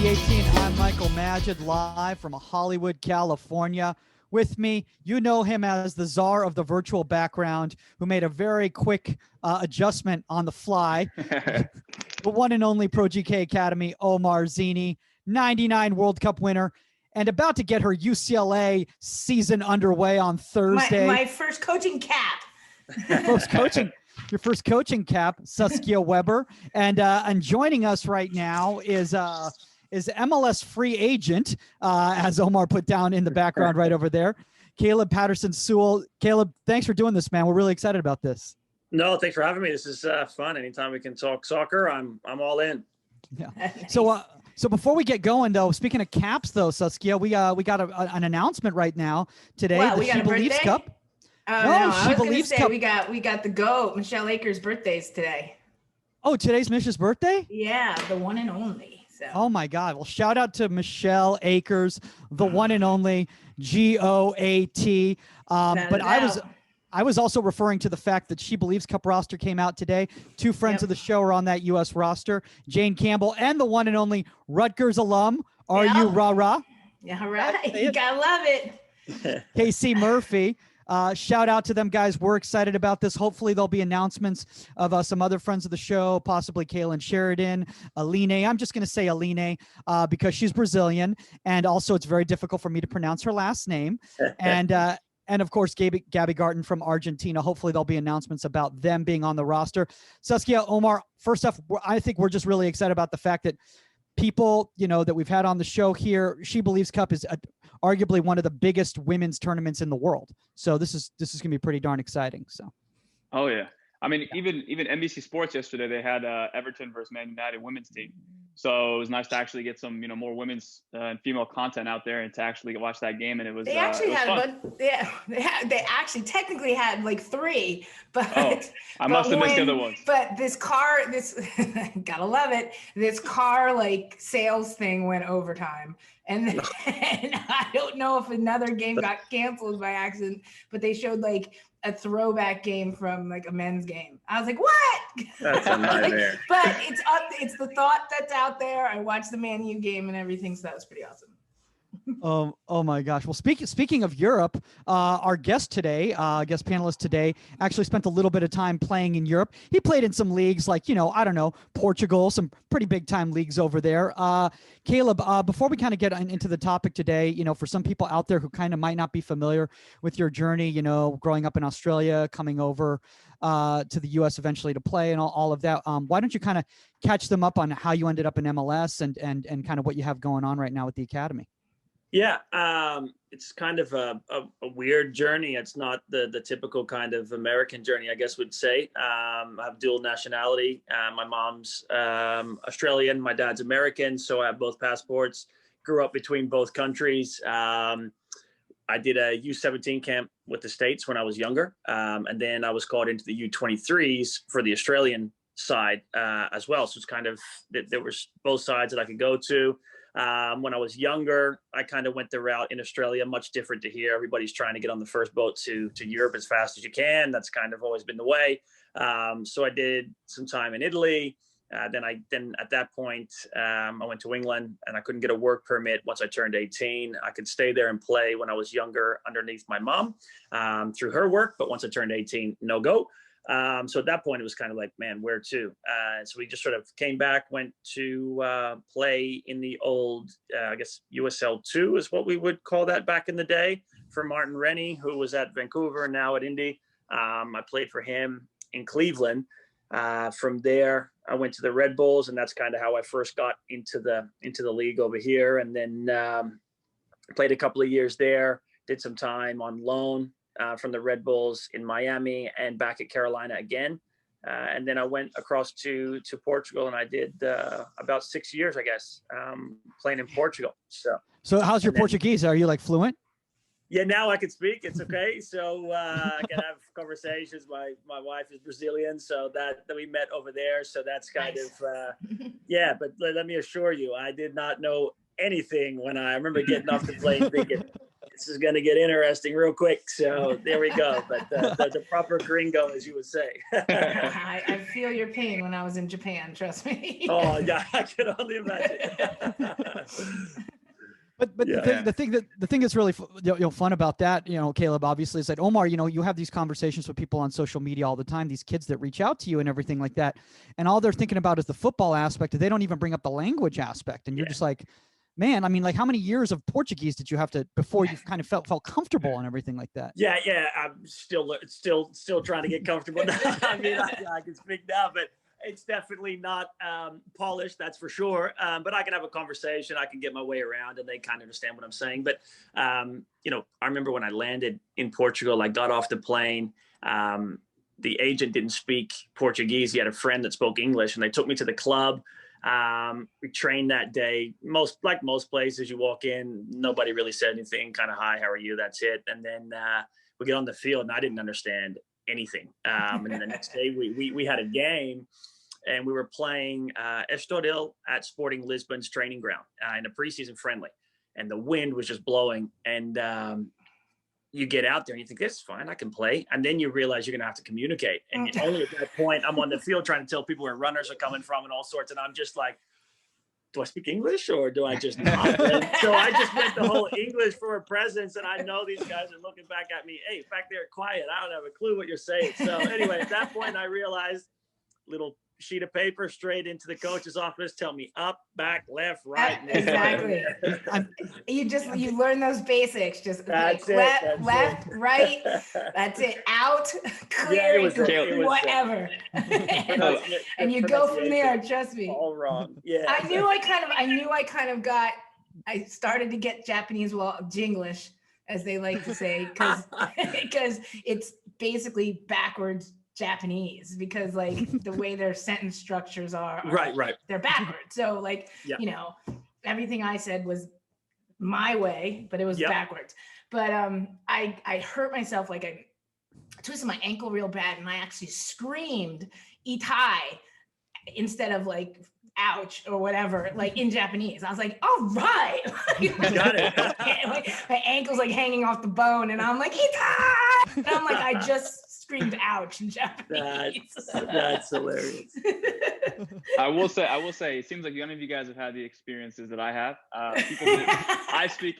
I18. I'm Michael Magid, live from Hollywood, California. With me, you know him as the czar of the virtual background, who made a very quick adjustment on the fly. The one and only Pro GK Academy, Omar Zeenni, 99 World Cup winner, and about to get her UCLA season underway on Thursday. My first coaching cap. Your first coaching cap, Saskia Webber, and joining us right now is MLS free agent, as Omar put down in the background right over there, Patterson Sewell. Caleb, thanks for doing this, man. We're really excited about this. No, thanks for having me. This is fun. Anytime we can talk soccer, I'm all in. Yeah. So before we get going, though, speaking of caps, though, Saskia, we got an announcement right now today. Wow, the we got She a Believes birthday? Cup. Oh, No, no, I She was gonna Believes say Cup. we got the GOAT, Michelle Akers' birthdays today. Oh, today's Mish's birthday? Yeah, the one and only. So. Oh my God. Well, shout out to Michelle Akers, the one and only GOAT. But I was also referring to the fact that She Believes Cup roster came out today. Two friends of the show are on that U.S. roster, Jane Campbell and the one and only Rutgers alum. Are you rah-rah? Yeah, right. You gotta love it. KC Murphy. Shout out to them, guys. We're excited about this. Hopefully there'll be announcements of some other friends of the show, possibly Kaylin Sheridan, Aline. I'm just going to say Aline because she's Brazilian. And also it's very difficult for me to pronounce her last name. And of course, Gabby Garten from Argentina. Hopefully there'll be announcements about them being on the roster. Saskia, Omar, first off, I think we're just really excited about the fact that people, that we've had on the show here, She Believes Cup is arguably one of the biggest women's tournaments in the world. So this is going to be pretty darn exciting. So. Oh yeah. I mean, even NBC Sports yesterday, they had Everton versus Man United women's team. So it was nice to actually get some, more women's and female content out there and to actually watch that game. And it was, they actually it was fun. they actually technically had like three, but I must have missed the other ones. But this gotta love it. This car like sales thing went overtime. And I don't know if another game got canceled by accident, but they showed like a throwback game from like a men's game. I was like, what? That's a nightmare. But it's the thought that's out there. I watched the Man U game and everything, so that was pretty awesome. Oh my gosh. Well, speaking of Europe, our guest panelist today actually spent a little bit of time playing in Europe. He played in some leagues like, I don't know, Portugal, some pretty big time leagues over there. Caleb, before we kind of get into the topic today, for some people out there who kind of might not be familiar with your journey, growing up in Australia, coming over to the U.S. eventually to play and all of that, why don't you kind of catch them up on how you ended up in MLS and kind of what you have going on right now with the Academy? Yeah, it's kind of a weird journey. It's not the typical kind of American journey, I guess would say. I have dual nationality. My mom's Australian, my dad's American, so I have both passports. Grew up between both countries. I did a U17 camp with the States when I was younger, and then I was called into the U23s for the Australian side as well. So it's kind of, there was both sides that I could go to. When I was younger, I kind of went the route in Australia, much different to here. Everybody's trying to get on the first boat to Europe as fast as you can. That's kind of always been the way. So I did some time in Italy. Then at that point, I went to England and I couldn't get a work permit once I turned 18. I could stay there and play when I was younger underneath my mom through her work. But once I turned 18, no go. So at that point, it was kind of like, man, where to? So we just sort of came back, went to play in the old, I guess, USL 2 is what we would call that back in the day for Martin Rennie, who was at Vancouver and now at Indy. I played for him in Cleveland. From there, I went to the Red Bulls, and that's kind of how I first got into the league over here. And then played a couple of years there, did some time on loan from the Red Bulls in Miami and back at Carolina again. And then I went across to Portugal, and I did about 6 years, I guess, playing in Portugal. So how's your Portuguese? Are you like fluent? Yeah, now I can speak. It's okay. So I can have conversations. My wife is Brazilian, so that we met over there. So that's kind of, yeah. But let me assure you, I did not know anything when I remember getting off the plane thinking, this is going to get interesting real quick. So there we go. But the proper gringo, as you would say. I feel your pain when I was in Japan. Trust me. Oh yeah, I can only imagine. But the thing that's really fun about that, Caleb, obviously, is that Omar, you have these conversations with people on social media all the time, these kids that reach out to you and everything like that, and all they're thinking about is the football aspect. They don't even bring up the language aspect, and you're just like, man, I mean, like, how many years of Portuguese did you have to before you kind of felt comfortable and everything like that? Yeah, I'm still trying to get comfortable. I mean, I can speak now, but it's definitely not polished, that's for sure. But I can have a conversation. I can get my way around, and they kind of understand what I'm saying. But I remember when I landed in Portugal, I got off the plane. The agent didn't speak Portuguese. He had a friend that spoke English, and they took me to the club. We trained that day. Most places, you walk in, nobody really said anything, kind of, hi, how are you? That's it. And then we get on the field, and I didn't understand anything. And then the next day we had a game, and we were playing Estoril at Sporting Lisbon's training ground in a preseason friendly. And the wind was just blowing. And you get out there and you think, this is fine, I can play. And then you realize you're going to have to communicate. And only at that point, I'm on the field trying to tell people where runners are coming from and all sorts. And I'm just like, do I speak English or do I just not? And so I just went the whole English for a presence. And I know these guys are looking back at me. Hey, back there, quiet. I don't have a clue what you're saying. So anyway, at that point, I realized, little sheet of paper straight into the coach's office, tell me up, back, left, right. Exactly. You learn those basics. Just that's like left, right. That's it. Out, clear, whatever. and you go from there. Trust me. All wrong. Yeah. I started to get Japanese, Jinglish, as they like to say, because it's basically backwards Japanese, because like the way their sentence structures are right, they're backwards. So like, everything I said was my way, but it was backwards. But I hurt myself, like I twisted my ankle real bad, and I actually screamed "itai" instead of like "ouch" or whatever, like in Japanese. I was like, all right. Got it. my ankle's like hanging off the bone, and I'm like, "itai!" And I'm like, I just screamed "ouch" in Japanese. That's hilarious. I will say, it seems like none of you guys have had the experiences that I have. I speak,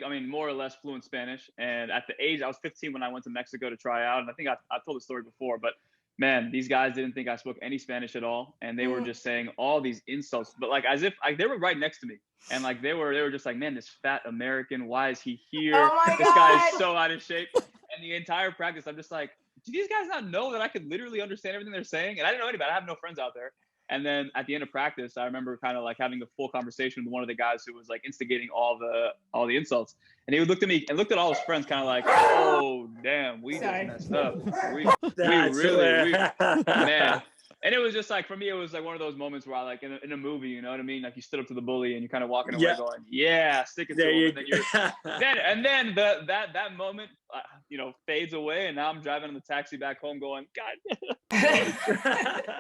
I mean, more or less fluent Spanish. And at the age, I was 15 when I went to Mexico to try out. And I think I've told the story before, but man, these guys didn't think I spoke any Spanish at all. And they were just saying all these insults, but like as if they were right next to me. And like they were just like, man, this fat American, why is he here? Oh my this God. guy is so out of shape. And the entire practice, I'm just like, do these guys not know that I could literally understand everything they're saying? And I didn't know anybody. I have no friends out there. And then at the end of practice, I remember kind of like having a full conversation with one of the guys who was like instigating all the insults. And he would look at me and looked at all his friends kind of like, oh, damn, we just messed up. We really, man. And it was just like, for me, it was like one of those moments where I like in a movie, you know what I mean? Like you stood up to the bully and you're kind of walking away going, yeah, stick it to him. And then that moment, fades away. And now I'm driving in the taxi back home going, God,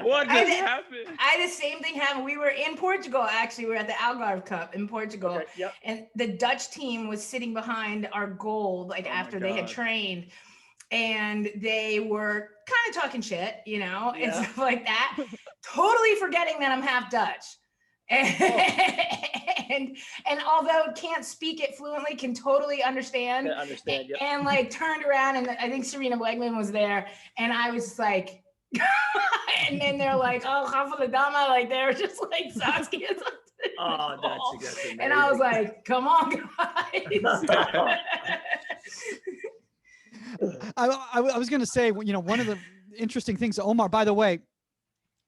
what just happened? I had the same thing happen. We were in Portugal, actually. We were at the Algarve Cup in Portugal. Okay, yep. And the Dutch team was sitting behind our goal, like after they had trained. And they were kind of talking shit, and stuff like that. Totally forgetting that I'm half Dutch. And although can't speak it fluently, can totally understand. And like turned around, and I think Serena Wegman was there. And I was like, and then they're like, oh, Rafa Dama, like they were just like Saskia. Oh, that's amazing. And I was like, come on, guys. I was going to say, one of the interesting things, Omar, by the way,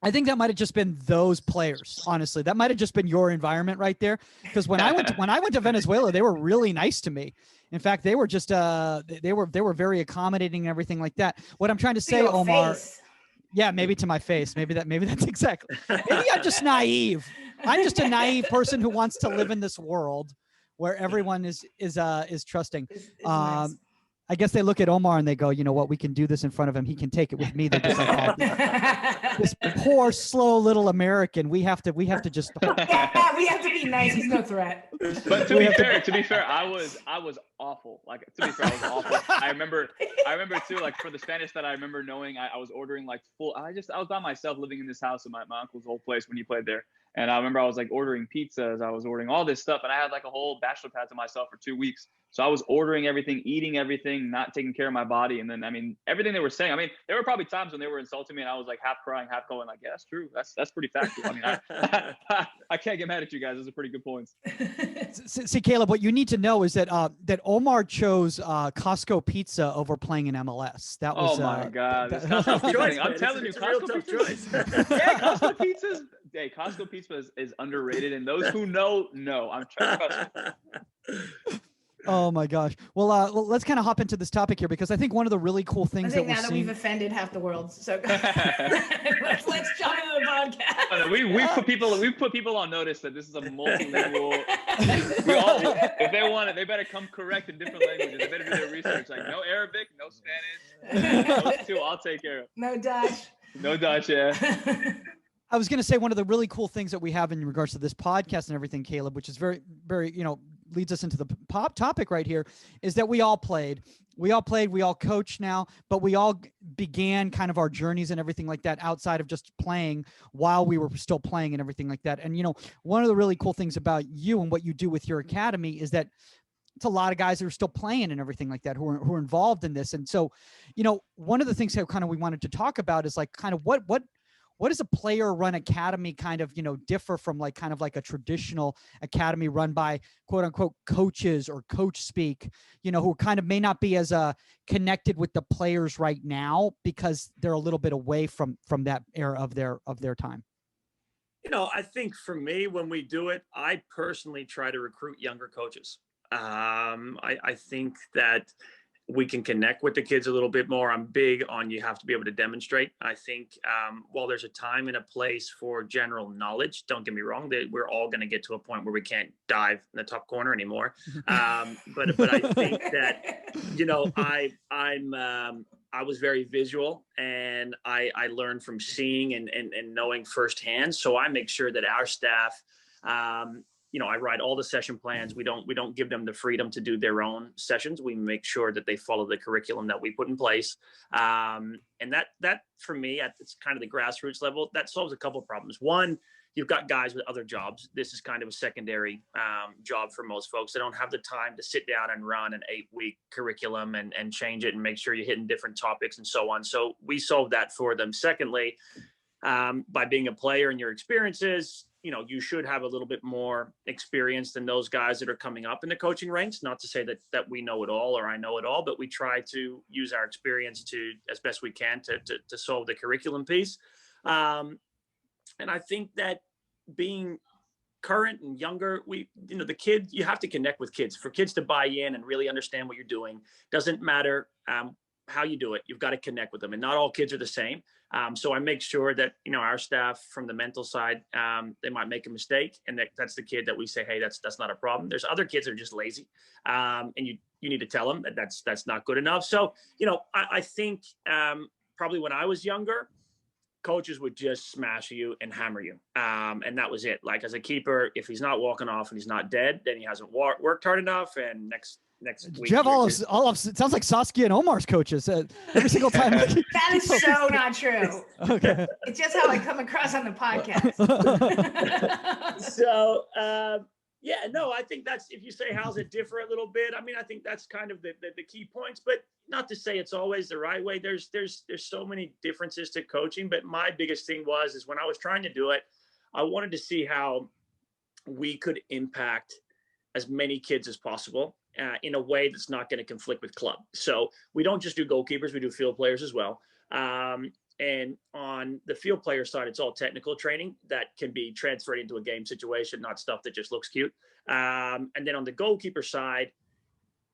I think that might have just been those players. Honestly, that might have just been your environment right there. Because when I went to Venezuela, they were really nice to me. In fact, they were just they were very accommodating and everything like that. What I'm trying to say, Omar, yeah, maybe to my face, maybe that's exactly. Maybe I'm just naive. I'm just a naive person who wants to live in this world where everyone is trusting. Nice. I guess they look at Omar and they go, you know what, we can do this in front of him. He can take it with me. They're just like, oh, this poor, slow little American. We have to just. We have to be nice. He's no threat. But to be fair, I was awful. Like, to be fair, I was awful. I remember too, like for the Spanish that I remember knowing, I was ordering like I was by myself living in this house in my uncle's old place when he played there. And I remember I was like ordering pizzas, I was ordering all this stuff, and I had like a whole bachelor pad to myself for 2 weeks. So I was ordering everything, eating everything, not taking care of my body. And then, I mean, everything they were saying, I mean, there were probably times when they were insulting me and I was like half crying, half going like, yeah, that's true. That's pretty factual. I mean, I can't get mad at you guys. Those are pretty good points. See, Caleb, what you need to know is that that Omar chose Costco pizza over playing in MLS. That was, oh my God. Costco pizza thing. I'm telling you, Costco pizza. Yeah, Costco pizza. Hey, Costco pizza is underrated. And those who know. I'm trying to Oh my gosh. Well, let's kind of hop into this topic here, because I think one of the really cool things that we're seeing. We've offended half the world, so let's jump into the podcast. No, we put people on notice that this is a multilingual. If they want it, they better come correct in different languages. They better do their research. Like no Arabic, no Spanish. Those two I'll take care of. No Dutch. No Dutch, yeah. I was going to say one of the really cool things that we have in regards to this podcast and everything, Caleb, which is very, very, leads us into the topic right here, is that we all played, we all coach now, but we all began kind of our journeys and everything like that outside of just playing while we were still playing and everything like that. And, one of the really cool things about you and what you do with your academy is that it's a lot of guys that are still playing and everything like that who are involved in this. And so, one of the things that kind of we wanted to talk about is like kind of what does a player run academy kind of, differ from like kind of like a traditional academy run by quote unquote coaches or coach speak, who kind of may not be as connected with the players right now because they're a little bit away from that era of their time? I think for me, when we do it, I personally try to recruit younger coaches. I think that we can connect with the kids a little bit more. I'm big on you have to be able to demonstrate. I think while there's a time and a place for general knowledge, don't get me wrong, that we're all going to get to a point where we can't dive in the top corner anymore. But I think that, I was very visual, and I learned from seeing and knowing firsthand. So I make sure that our staff, I write all the session plans. We don't give them the freedom to do their own sessions. We make sure that they follow the curriculum that we put in place. And that for me, it's kind of the grassroots level, that solves a couple of problems. One, you've got guys with other jobs. This is kind of a secondary job for most folks. They don't have the time to sit down and run an 8-week curriculum and change it and make sure you're hitting different topics and so on. So we solve that for them. Secondly, by being a player and your experiences, you should have a little bit more experience than those guys that are coming up in the coaching ranks. Not to say that we know it all or I know it all, but we try to use our experience to, as best we can, to solve the curriculum piece. And I think that being current and younger, the kid, you have to connect with kids. For kids to buy in and really understand what you're doing, doesn't matter how you do it, you've got to connect with them. And not all kids are the same. So I make sure that, our staff from the mental side, they might make a mistake, and that's the kid that we say, hey, that's not a problem. There's other kids that are just lazy. And you need to tell them that that's not good enough. So, I think probably when I was younger, coaches would just smash you and hammer you. And that was it. Like as a keeper, if he's not walking off and he's not dead, then he hasn't worked hard enough. And next week. Jeff, all of it sounds like Saskia and Omar's coaches every single time. That is so not true. Okay. It's just how I come across on the podcast. So, I think that's, if you say, how's it differ a little bit? I mean, I think that's kind of the key points, but not to say it's always the right way. There's so many differences to coaching, but my biggest thing is when I was trying to do it, I wanted to see how we could impact as many kids as possible in a way that's not going to conflict with club. So we don't just do goalkeepers, we do field players as well. And on the field player side, it's all technical training that can be transferred into a game situation, not stuff that just looks cute. And then on the goalkeeper side,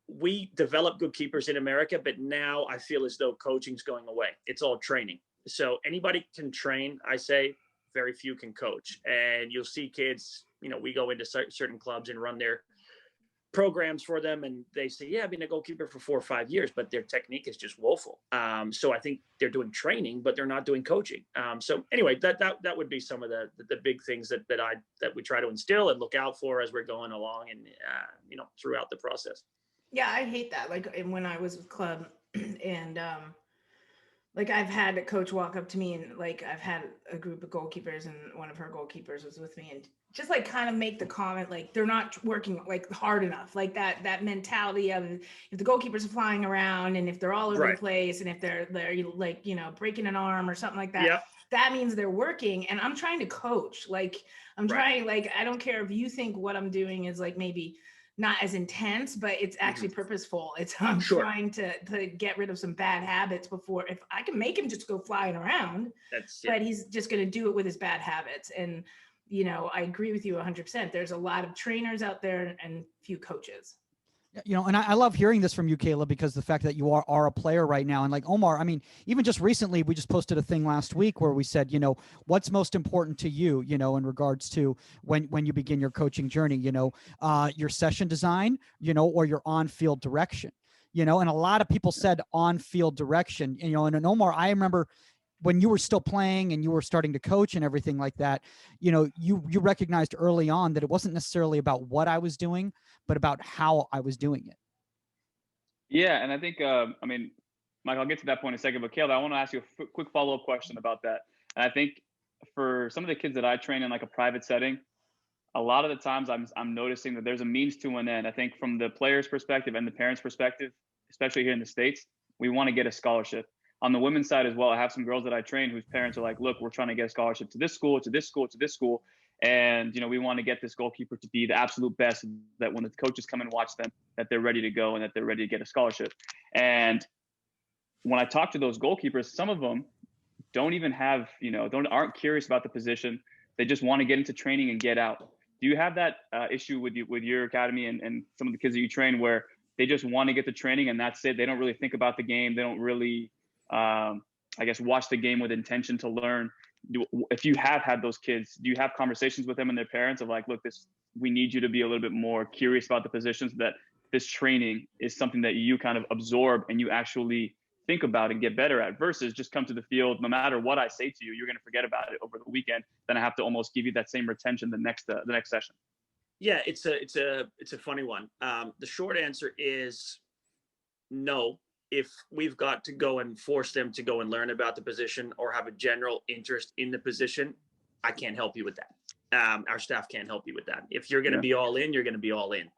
we develop good keepers in America, but now I feel as though coaching's going away. It's all training. So anybody can train. I say very few can coach. And you'll see kids, we go into certain clubs and run their programs for them, and they say, yeah, I've been a goalkeeper for 4 or 5 years, but their technique is just woeful. So I think they're doing training, but they're not doing coaching. So anyway, that would be some of the big things that we try to instill and look out for as we're going along and throughout the process. Yeah, I hate that. Like, and when I was with club and like I've had a coach walk up to me and like I've had a group of goalkeepers and one of her goalkeepers was with me and just like kind of make the comment like they're not working like hard enough. Like that mentality of if the goalkeepers are flying around and if they're all over the place and if they're like, you know, breaking an arm or something like that, Yep. that means they're working. And I'm trying to coach. Like I'm trying, like, I don't care if you think what I'm doing is like maybe not as intense, but it's actually purposeful. It's I'm trying to get rid of some bad habits before, if I can make him just go flying around, but he's just going to do it with his bad habits. And, you know, I agree with you 100%. There's a lot of trainers out there and few coaches. You know, and I love hearing this from you, Kayla, because the fact that you are a player right now. And like Omar, I mean, even just recently, we just posted a thing last week where we said, you know, what's most important to you, you know, in regards to when you begin your coaching journey, you know, your session design, you know, or your on-field direction, you know, and a lot of people said on-field direction, you know, and Omar, I remember when you were still playing and you were starting to coach and everything like that, you know, you recognized early on that it wasn't necessarily about what I was doing, but about how I was doing it. Yeah. And I think, I mean, Mike, I'll get to that point in a second, but Kayla, I want to ask you a quick follow-up question about that. And I think for some of the kids that I train in like a private setting, a lot of the times I'm noticing that there's a means to an end. I think from the player's perspective and the parent's perspective, especially here in the States, we want to get a scholarship. On the women's side as well, I have some girls that I train whose parents are like, look, we're trying to get a scholarship to this school, to this school, to this school. And, you know, we want to get this goalkeeper to be the absolute best, that when the coaches come and watch them, that they're ready to go and that they're ready to get a scholarship. And when I talk to those goalkeepers, some of them don't even have, you know, aren't curious about the position. They just want to get into training and get out. Do you have that issue with your academy and some of the kids that you train where they just want to get to training and that's it? They don't really think about the game. They don't really, I guess, watch the game with intention to learn. If you have had those kids, do you have conversations with them and their parents of like, look, we need you to be a little bit more curious about the positions, that this training is something that you kind of absorb and you actually think about and get better at, versus just come to the field, no matter what I say to you, you're going to forget about it over the weekend. Then I have to almost give you that same retention the next session. Yeah, it's a funny one. The short answer is no. If we've got to go and force them to go and learn about the position or have a general interest in the position, I can't help you with that. Our staff can't help you with that. If you're going to be all in, you're going to be all in.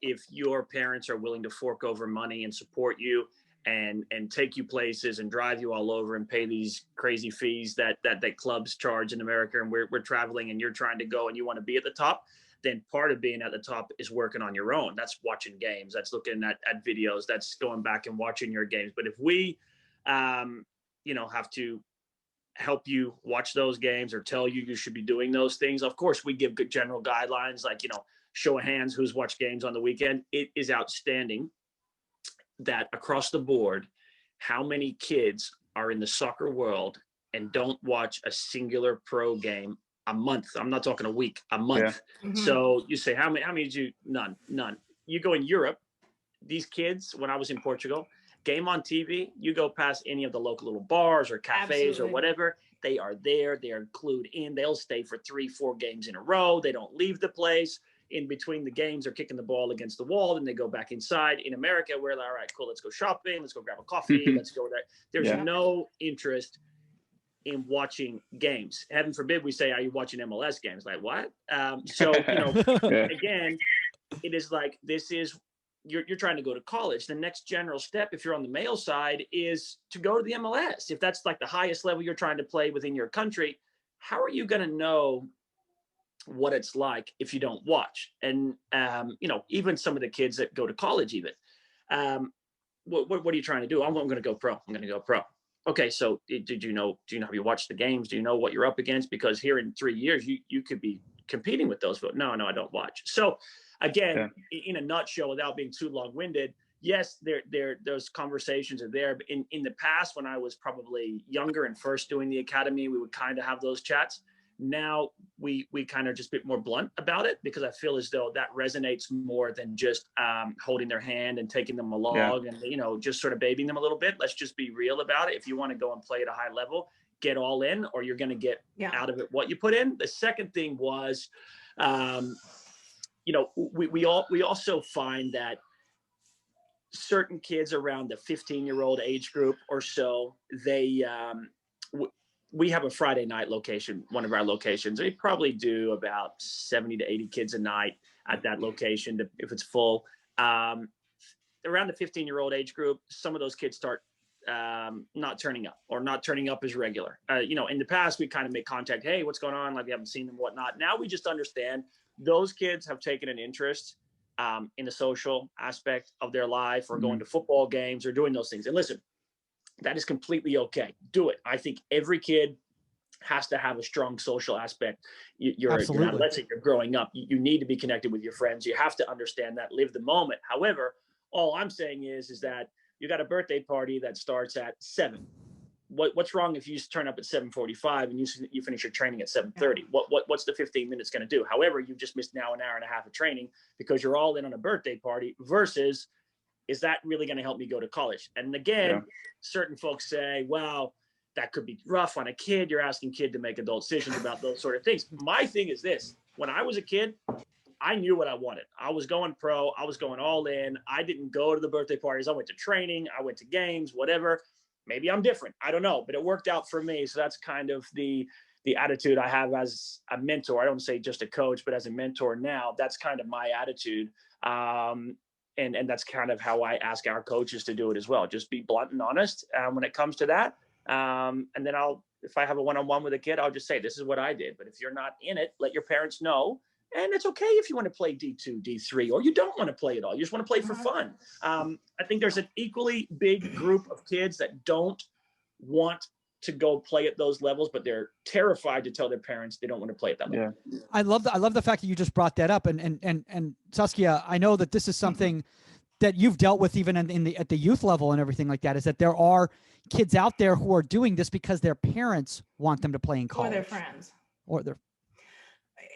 If your parents are willing to fork over money and support you and take you places and drive you all over and pay these crazy fees that clubs charge in America, and we're traveling and you're trying to go and you want to be at the top, then part of being at the top is working on your own. That's watching games. That's looking at videos. That's going back and watching your games. But if we, you know, have to help you watch those games or tell you should be doing those things, of course, we give good general guidelines, like, you know, show of hands, who's watched games on the weekend. It is outstanding that across the board, how many kids are in the soccer world and don't watch a singular pro game a month. I'm not talking a week, a month. Yeah. So you say, how many did you? None. You go in Europe, these kids, when I was in Portugal, game on TV, you go past any of the local little bars or cafes or whatever, they are there, they're clued in, they'll stay for 3-4 games in a row. They don't leave the place. In between the games, they're kicking the ball against the wall, then they go back inside. In America, we're like, all right, cool, let's go shopping, let's go grab a coffee, let's go there. There's no interest in watching games. Heaven forbid we say, are you watching MLS games? Like, what? So, you know, again, it is like, this is, you're trying to go to college. The next general step, if you're on the male side, is to go to the MLS. If that's like the highest level you're trying to play within your country, how are you going to know what it's like if you don't watch? And, you know, even some of the kids that go to college, even, what are you trying to do? I'm going to go pro. I'm going to go pro. Okay, so do you know, have you watched the games? Do you know what you're up against? Because here in 3 years, you could be competing with those, but no, I don't watch. So again, in a nutshell, without being too long-winded, yes, those conversations are there. But in the past, when I was probably younger and first doing the academy, we would kind of have those chats. Now we kind of just a bit more blunt about it, because I feel as though that resonates more than just holding their hand and taking them along and, you know, just sort of babying them a little bit. Let's just be real about it. If you want to go and play at a high level, get all in, or you're going to get out of it what you put in. The second thing was, you know, we also find that certain kids around the 15-year-old age group or so, they we have a Friday night location, one of our locations. We probably do about 70 to 80 kids a night at that location if it's full. Around the 15-year-old age group, some of those kids start not turning up or not turning up as regular. In the past, we kind of make contact. Hey, what's going on? Like, we haven't seen them, whatnot. Now we just understand those kids have taken an interest in the social aspect of their life, or going to football games, or doing those things. And listen, that is completely okay. Do it. I think every kid has to have a strong social aspect. You're an adolescent, you're growing up. You need to be connected with your friends. You have to understand that, live the moment. However, all I'm saying is that you got a birthday party that starts at 7. What's wrong if you just turn up at 7:45 and you finish your training at 7:30? What's the 15 minutes going to do? However, you've just missed now an hour and a half of training because you're all in on a birthday party, versus, is that really going to help me go to college? And again, certain folks say, well, that could be rough on a kid. You're asking kid to make adult decisions about those sort of things. My thing is this: when I was a kid, I knew what I wanted. I was going pro. I was going all in. I didn't go to the birthday parties. I went to training. I went to games, whatever. Maybe I'm different. I don't know, but it worked out for me. So that's kind of the attitude I have as a mentor. I don't say just a coach, but as a mentor now, that's kind of my attitude. And that's kind of how I ask our coaches to do it as well. Just be blunt and honest when it comes to that. And then if I have a one-on-one with a kid, I'll just say, this is what I did. But if you're not in it, let your parents know. And it's okay if you want to play D2, D3, or you don't want to play at all. You just want to play for fun. I think there's an equally big group of kids that don't want to go play at those levels, but they're terrified to tell their parents they don't want to play at that level. Yeah. I love the fact that you just brought that up. And Saskia, I know that this is something that you've dealt with even at the youth level and everything like that, is that there are kids out there who are doing this because their parents want them to play in college. Or their friends.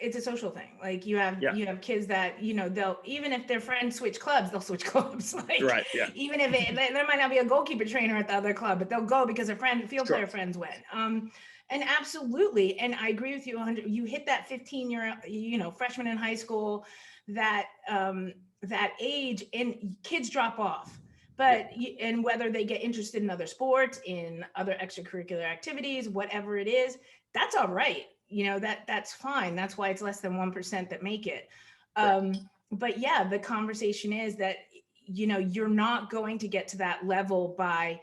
It's a social thing. Like, you have kids that, they'll, even if their friends switch clubs, they'll switch clubs. Like, right. Yeah. Even if there might not be a goalkeeper trainer at the other club, but they'll go because their field player friends went. And absolutely. And I agree with you 100. You hit that 15-year, freshman in high school, that age, and kids drop off. But and whether they get interested in other sports, in other extracurricular activities, whatever it is, that's all right. That's fine. That's why it's less than 1% that make it. But yeah, the conversation is that, you're not going to get to that level by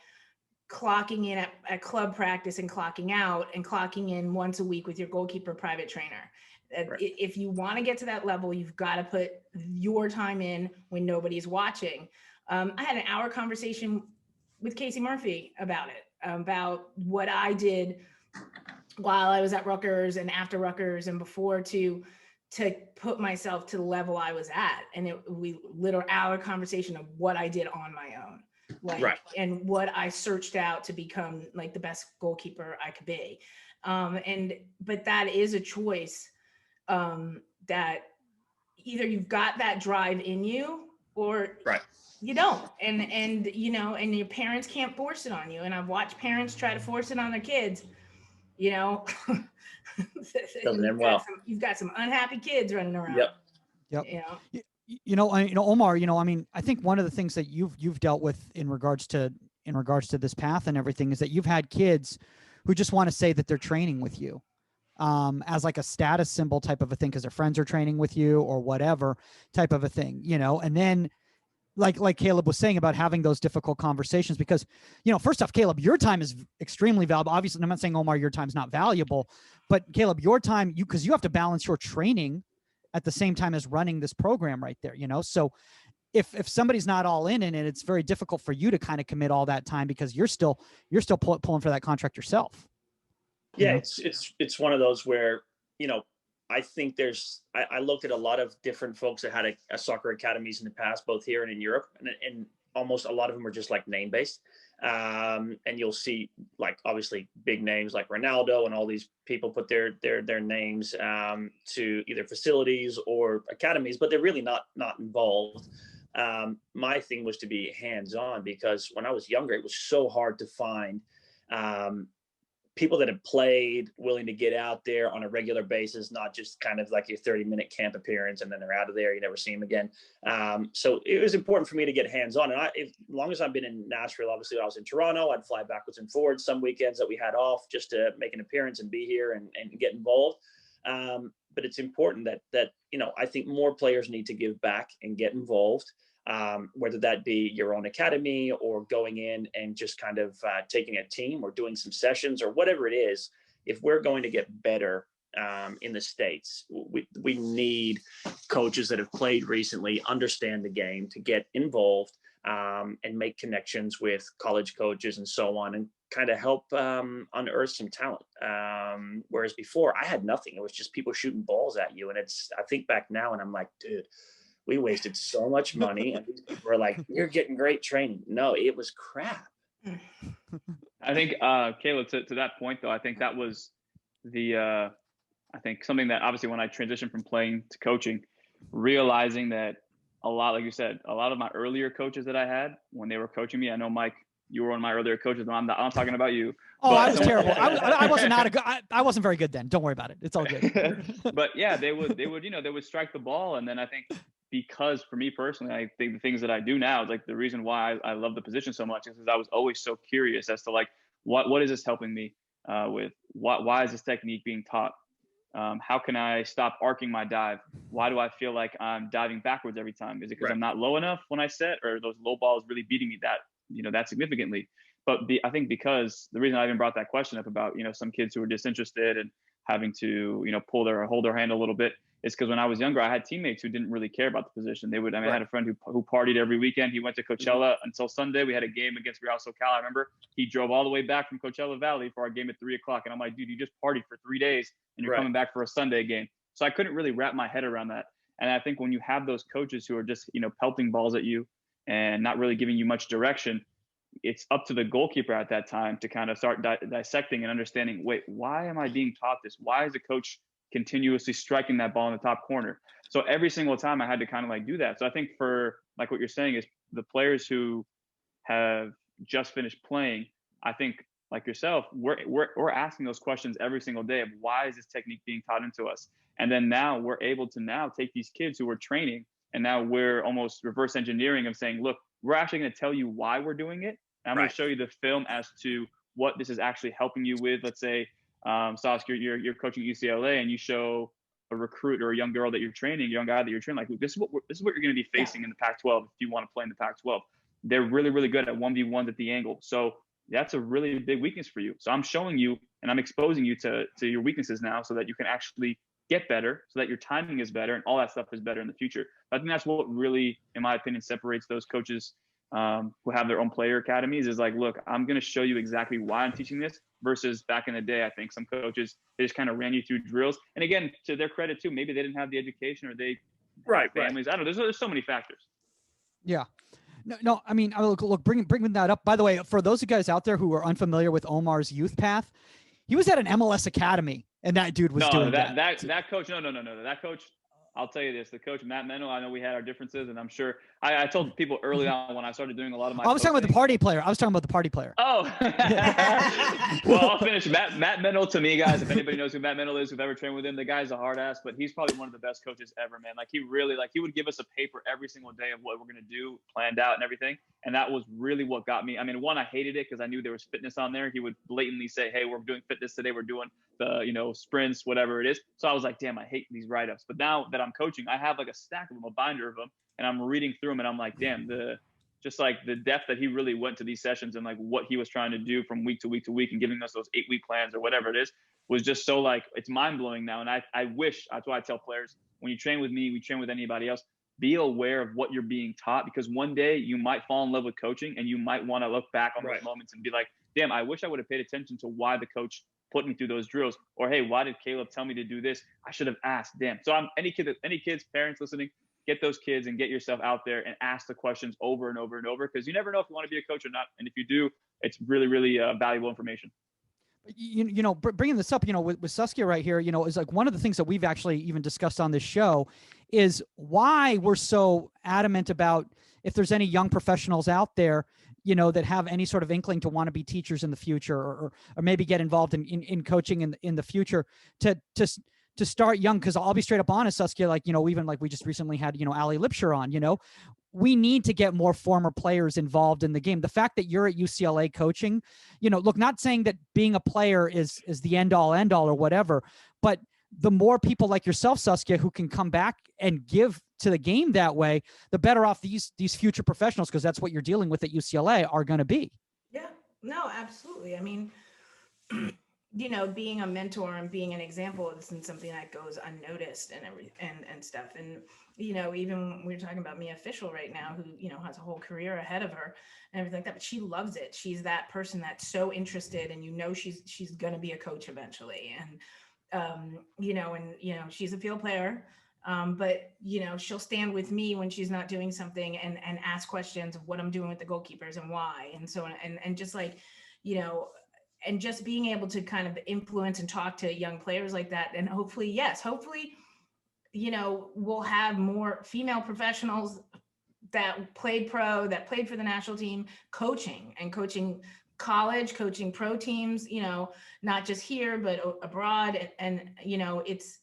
clocking in at club practice and clocking out and clocking in once a week with your goalkeeper private trainer. If you want to get to that level, you've got to put your time in when nobody's watching. I had an hour conversation with Casey Murphy about it, about what I did while I was at Rutgers and after Rutgers and before, to put myself to the level I was at. And we literally our conversation of what I did on my own, and what I searched out to become like the best goalkeeper I could be. But that is a choice that either you've got that drive in you or you don't. And your parents can't force it on you. And I've watched parents try to force it on their kids. Doesn't end well. You've got some unhappy kids running around. Yep. Omar, I think one of the things that you've dealt with in regards to this path and everything is that you've had kids who just want to say that they're training with you as like a status symbol type of a thing because their friends are training with you or whatever type of a thing, and then like Caleb was saying about having those difficult conversations, because, first off, Caleb, your time is extremely valuable. Obviously, I'm not saying, Omar, your time's not valuable, but Caleb, your time, because you have to balance your training at the same time as running this program right there, So if somebody's not all in it, it's very difficult for you to kind of commit all that time because you're still pulling for that contract yourself. Yeah, it's one of those where, I think I looked at a lot of different folks that had a soccer academies in the past, both here and in Europe, and almost a lot of them are just like name based. And you'll see like obviously big names like Ronaldo and all these people put their names to either facilities or academies, but they're really not involved. My thing was to be hands-on because when I was younger, it was so hard to find people that have played, willing to get out there on a regular basis, not just kind of like your 30-minute camp appearance and then they're out of there, you never see them again. So it was important for me to get hands-on. And as long as I've been in Nashville, obviously when I was in Toronto, I'd fly backwards and forwards some weekends that we had off just to make an appearance and be here and get involved. But it's important that, I think more players need to give back and get involved. Whether that be your own academy or going in and just kind of taking a team or doing some sessions or whatever it is. If we're going to get better in the States, we need coaches that have played recently, understand the game, to get involved and make connections with college coaches and so on, and kind of help unearth some talent. Whereas before I had nothing. It was just people shooting balls at you. And I think back now and I'm like, dude, we wasted so much money, and these people were like, you're getting great training. No, it was crap. I think, Caleb, to that point, though, I think that was I think something that obviously when I transitioned from playing to coaching, realizing that like you said, a lot of my earlier coaches that I had when they were coaching me, I know, Mike, you were one of my earlier coaches. I'm not talking about you. Oh, I was terrible. I wasn't very good then. Don't worry about it. It's all good. But yeah, they would strike the ball. And then I think, because for me personally, I think the things that I do now is like the reason why I love the position so much is because I was always so curious as to like, what is this helping me with? Why is this technique being taught? How can I stop arcing my dive? Why do I feel like I'm diving backwards every time? Is it because I'm not low enough when I set, or those low balls really beating me that significantly? But I think because the reason I even brought that question up about, some kids who are disinterested and having to, hold their hand a little bit, is because when I was younger, I had teammates who didn't really care about the position. I had a friend who partied every weekend. He went to Coachella until Sunday. We had a game against Real SoCal. I remember he drove all the way back from Coachella Valley for our game at 3:00. And I'm like, dude, you just partied for 3 days and you're coming back for a Sunday game. So I couldn't really wrap my head around that. And I think when you have those coaches who are just, pelting balls at you and not really giving you much direction, it's up to the goalkeeper at that time to kind of start dissecting and understanding, wait, why am I being taught this? Why is the coach continuously striking that ball in the top corner? So every single time I had to kind of like do that. So I think for like what you're saying is the players who have just finished playing, I think like yourself, we're asking those questions every single day of why is this technique being taught into us? And then now we're able to now take these kids who are training, and now we're almost reverse engineering of saying, look, we're actually going to tell you why we're doing it. And I'm going to show you the film as to what this is actually helping you with. Let's say, Saskia, you're coaching UCLA and you show a recruit or a young girl that you're training, a young guy that you're training, like, this is what you're going to be facing in the Pac-12 if you want to play in the Pac-12. They're really, really good at 1v1s at the angle. So that's a really big weakness for you. So I'm showing you and I'm exposing you to your weaknesses now so that you can actually get better, so that your timing is better and all that stuff is better in the future. I think that's what really, in my opinion, separates those coaches who have their own player academies is like, look, I'm going to show you exactly why I'm teaching this versus back in the day, I think some coaches, they just kind of ran you through drills. And again, to their credit too, maybe they didn't have the education or they had families. I don't know. There's so many factors. Yeah. No, I mean, look, bringing that up. By the way, for those of you guys out there who are unfamiliar with Omar's youth path, he was at an MLS academy, and that dude was doing that. That coach, no. That coach, I'll tell you this, the coach, Matt Mennel, I know we had our differences, and I'm sure I told people early on when I started doing a lot of my I was talking about the party player. Oh. Well, I'll finish. Matt Mennel, to me, guys, if anybody knows who Matt Mennel is, who've ever trained with him, the guy's a hard ass, but he's probably one of the best coaches ever, man. Like, he would give us a paper every single day of what we're going to do, planned out and everything. And that was really what got me. I mean, one, I hated it because I knew there was fitness on there. He would blatantly say, hey, we're doing fitness today. We're doing the, sprints, whatever it is. So I was like, damn, I hate these write-ups. But now that I'm coaching, I have like a stack of them, a binder of them, and I'm reading through them. And I'm like, damn, the depth that he really went to these sessions and like what he was trying to do from week to week to week and giving us those 8-week plans or whatever it is was just so like, it's mind blowing now. And I wish, that's why I tell players, when you train with me, we train with anybody else, be aware of what you're being taught, because one day you might fall in love with coaching and you might want to look back on those moments and be like, damn, I wish I would have paid attention to why the coach put me through those drills, or, hey, why did Caleb tell me to do this? I should have asked. Damn. So any kids, parents listening, get those kids and get yourself out there and ask the questions over and over and over, because you never know if you want to be a coach or not. And if you do, it's really, really valuable information. Bringing this up, with Saskia right here, is like one of the things that we've actually even discussed on this show is why we're so adamant about, if there's any young professionals out there, you know, that have any sort of inkling to want to be teachers in the future, or maybe get involved in coaching in the future, to start young. Because I'll be straight up honest, Saskia, like, you know, even like we just recently had, you know, Ali Lipscher on, you know, we need to get more former players involved in the game. The fact that you're at UCLA coaching, you know, look, not saying that being a player is the end all or whatever, but the more people like yourself, Saskia, who can come back and give to the game that way, the better off these future professionals, because that's what you're dealing with at UCLA, are going to be. Yeah, no, absolutely. I mean, you know, being a mentor and being an example isn't something that goes unnoticed and stuff. And, you know, even we're talking about Mia Fischel right now, who, you know, has a whole career ahead of her and everything like that, but she loves it. She's that person that's so interested, and, you know, she's going to be a coach eventually. And, you know, she's a field player. But, you know, she'll stand with me when she's not doing something and ask questions of what I'm doing with the goalkeepers and why. And so, and just like, you know, and just being able to kind of influence and talk to young players like that. And hopefully, you know, we'll have more female professionals that played pro, that played for the national team, coaching college, coaching pro teams, you know, not just here, but abroad. And you know, it's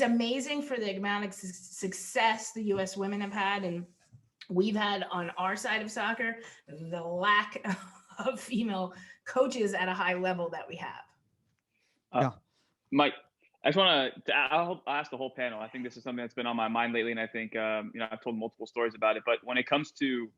amazing for the amount of success the U.S. women have had. And we've had on our side of soccer, the lack of female coaches at a high level that we have. Mike, I just want to I'll ask the whole panel. I think this is something that's been on my mind lately. And I think, you know, I've told multiple stories about it, but when it comes to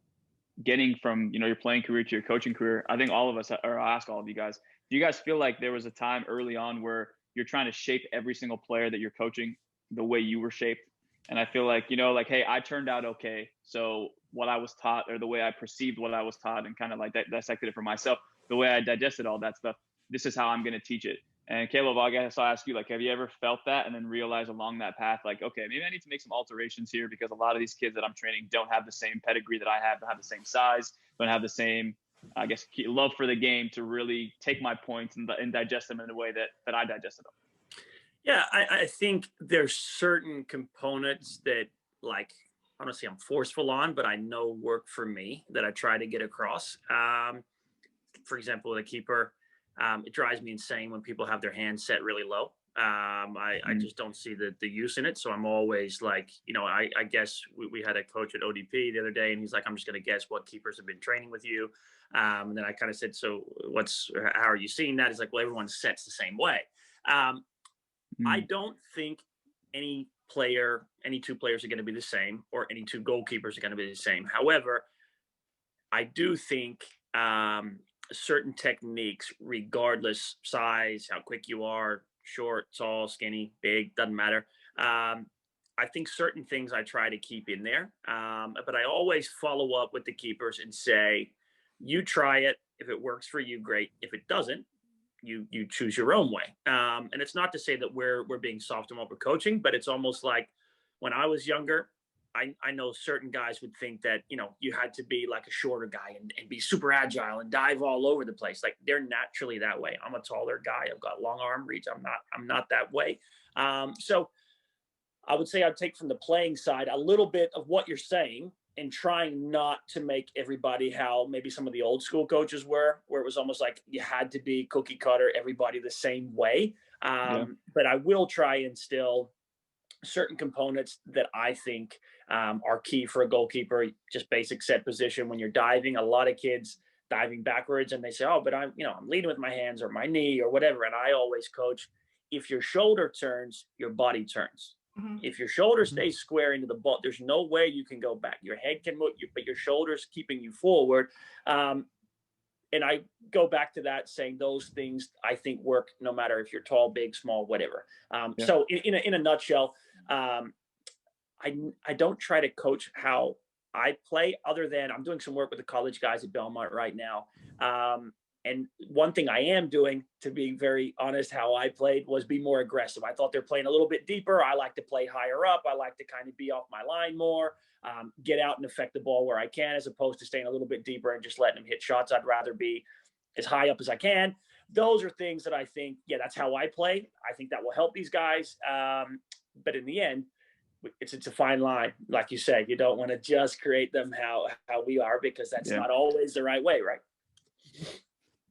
getting from, you know, your playing career to your coaching career, I think all of us, or I'll ask all of you guys, do you guys feel like there was a time early on where you're trying to shape every single player that you're coaching the way you were shaped? And I feel like, you know, like, hey, I turned out okay, so what I was taught, or the way I perceived what I was taught, and kind of like dissected it for myself, the way I digested all that stuff, this is how I'm going to teach it. And Caleb, I guess I'll ask you, like, have you ever felt that and then realized along that path, like, okay, maybe I need to make some alterations here, because a lot of these kids that I'm training don't have the same pedigree that I have, don't have the same size, don't have the same, I guess, love for the game to really take my points and digest them in a way that I digested them? Yeah, I think there's certain components that, like, honestly, I'm forceful on, but I know work for me, that I try to get across. For example, with a keeper, it drives me insane when people have their hands set really low. I just don't see the use in it. So I'm always like, you know, I guess we had a coach at ODP the other day, and he's like, I'm just going to guess what keepers have been training with you. And then I kind of said, so how are you seeing that? He's like, well, everyone sets the same way. I don't think any two players are going to be the same, or any two goalkeepers are going to be the same. However, I do think certain techniques, regardless size, how quick you are, short, tall, skinny, big, doesn't matter. I think certain things I try to keep in there, but I always follow up with the keepers and say, you try it. If it works for you, great. If it doesn't, you choose your own way. And it's not to say that we're being soft on what we're coaching, but it's almost like when I was younger, I know certain guys would think that, you know, you had to be like a shorter guy and be super agile and dive all over the place. Like, they're naturally that way. I'm a taller guy. I've got long arm reach. I'm not that way. So I would say I'd take from the playing side a little bit of what you're saying, and trying not to make everybody how maybe some of the old school coaches were, where it was almost like you had to be cookie cutter, everybody the same way. But I will try and instill certain components that I think are key for a goalkeeper. Just basic set position. When you're diving, a lot of kids diving backwards, and they say, oh, but I'm leading with my hands or my knee or whatever. And I always coach, if your shoulder turns, your body turns. Mm-hmm. If your shoulder stays square into the ball, there's no way you can go back. Your head can move, but your shoulder's keeping you forward. And I go back to that, saying those things I think work no matter if you're tall, big, small, whatever. So in a nutshell, I don't try to coach how I play, other than I'm doing some work with the college guys at Belmont right now. And one thing I am doing, to be very honest, how I played was be more aggressive. I thought they're playing a little bit deeper. I like to play higher up. I like to kind of be off my line more, get out and affect the ball where I can, as opposed to staying a little bit deeper and just letting them hit shots. I'd rather be as high up as I can. Those are things that I think, that's how I play. I think that will help these guys. But in the end, it's a fine line. Like you said, you don't want to just create them how we are, because that's not always the right way, right?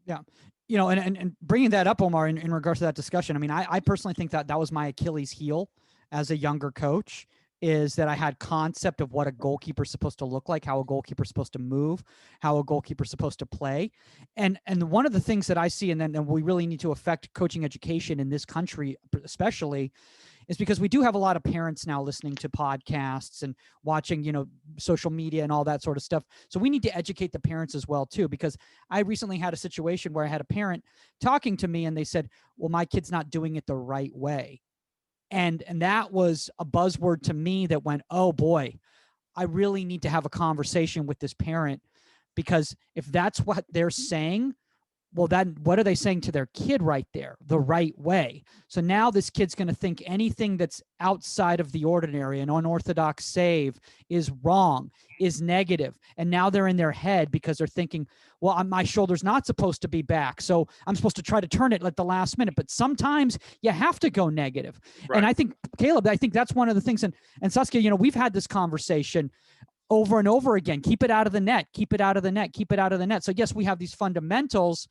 Yeah. You know, and bringing that up, Omar, in regards to that discussion, I mean, I personally think that was my Achilles heel as a younger coach, is that I had concept of what a goalkeeper is supposed to look like, how a goalkeeper is supposed to move, how a goalkeeper is supposed to play. And one of the things that I see, and then we really need to affect coaching education in this country, especially, is because we do have a lot of parents now listening to podcasts and watching, you know, social media and all that sort of stuff. So we need to educate the parents as well too, because I recently had a situation where I had a parent talking to me and they said, well, my kid's not doing it the right way. And that was a buzzword to me that went, oh boy, I really need to have a conversation with this parent, because if that's what they're saying, well, then what are they saying to their kid right there? The right way. So now this kid's going to think anything that's outside of the ordinary, an unorthodox save, is wrong, is negative. And now they're in their head because they're thinking, well, my shoulder's not supposed to be back, so I'm supposed to try to turn it at the last minute. But sometimes you have to go negative. Right. And I think, Caleb, I think that's one of the things. And Saskia, you know, we've had this conversation over and over again. Keep it out of the net, keep it out of the net, keep it out of the net. So yes, we have these fundamentals,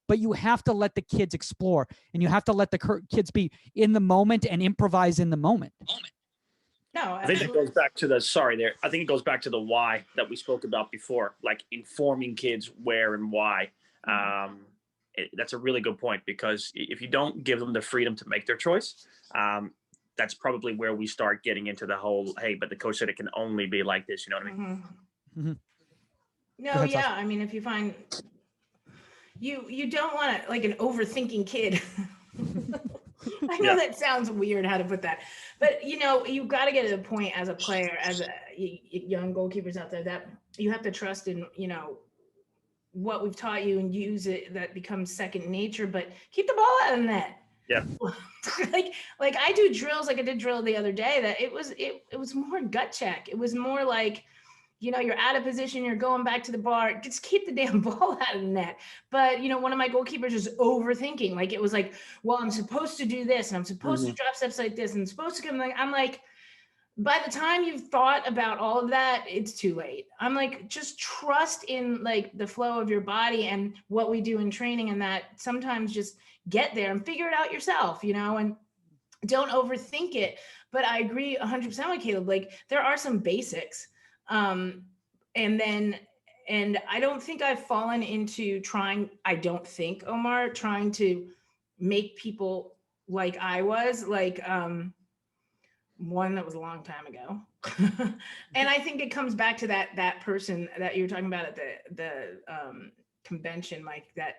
but you have to let the kids explore, and you have to let the kids be in the moment and improvise in the moment. No, I think it goes back to I think it goes back to the why that we spoke about before, like informing kids where and why. That's a really good point, because if you don't give them the freedom to make their choice, that's probably where we start getting into the whole, hey, but the coach said it can only be like this. You know what I mean? Mm-hmm. No, ahead, yeah. I mean, if you find you don't want to, like, an overthinking kid. I know that sounds weird how to put that, but you know, you got to get to the point as a player, as young goalkeepers out there, that you have to trust in, you know, what we've taught you and use it. That becomes second nature, but keep the ball out of the net. Yeah. like I do drills, like I did drill the other day, that it was more gut check. It was more like, you know, you're out of position, you're going back to the bar, just keep the damn ball out of the net. But, you know, one of my goalkeepers was overthinking. Like, it was like, well, I'm supposed to do this, and I'm supposed to drop steps like this, and I'm supposed to come like, I'm like, by the time you've thought about all of that, it's too late. I'm like, just trust in, like, the flow of your body and what we do in training, and that sometimes just get there and figure it out yourself, you know, and don't overthink it. But I agree 100% with Caleb. Like, there are some basics. And I don't think I've fallen into Omar, trying to make people like I was, like, one that was a long time ago. And I think it comes back to that person that you were talking about at the convention, Mike, that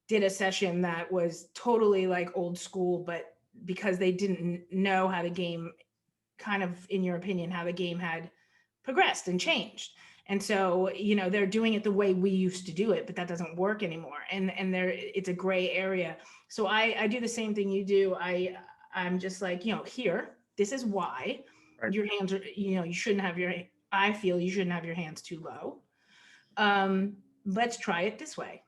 did a session that was totally like old school, but because they didn't know how the game, kind of, in your opinion, how the game had progressed and changed. And so, you know, they're doing it the way we used to do it, but that doesn't work anymore. And it's a gray area. So I do the same thing you do. I'm just like, you know, here, this is why your hands are, you know, I feel you shouldn't have your hands too low. Let's try it this way,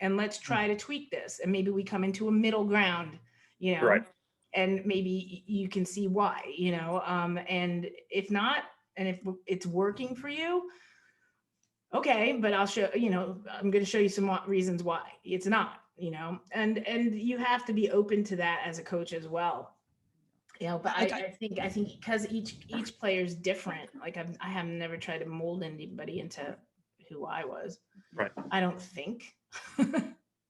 and let's try to tweak this. And maybe we come into a middle ground, you know, and maybe you can see why, you know, and if not, and if it's working for you, okay, but I'll show, you know, I'm going to show you some reasons why it's not, you know, and you have to be open to that as a coach as well. You know, but I think because each player is different. Like, I have never tried to mold anybody into who I was. Right. I don't think.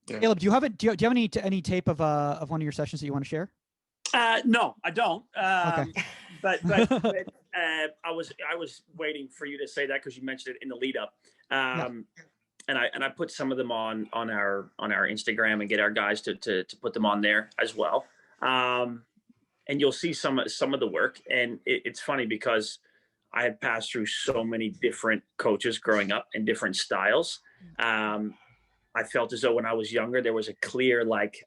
Caleb, do you have any tape of one of your sessions that you want to share? No, I don't. Okay. But I was waiting for you to say that, because you mentioned it in the lead up. And I put some of them on our Instagram, and get our guys to put them on there as well. And you'll see some of the work. And it's funny, because I had passed through so many different coaches growing up in different styles. I felt as though when I was younger, there was a clear, like,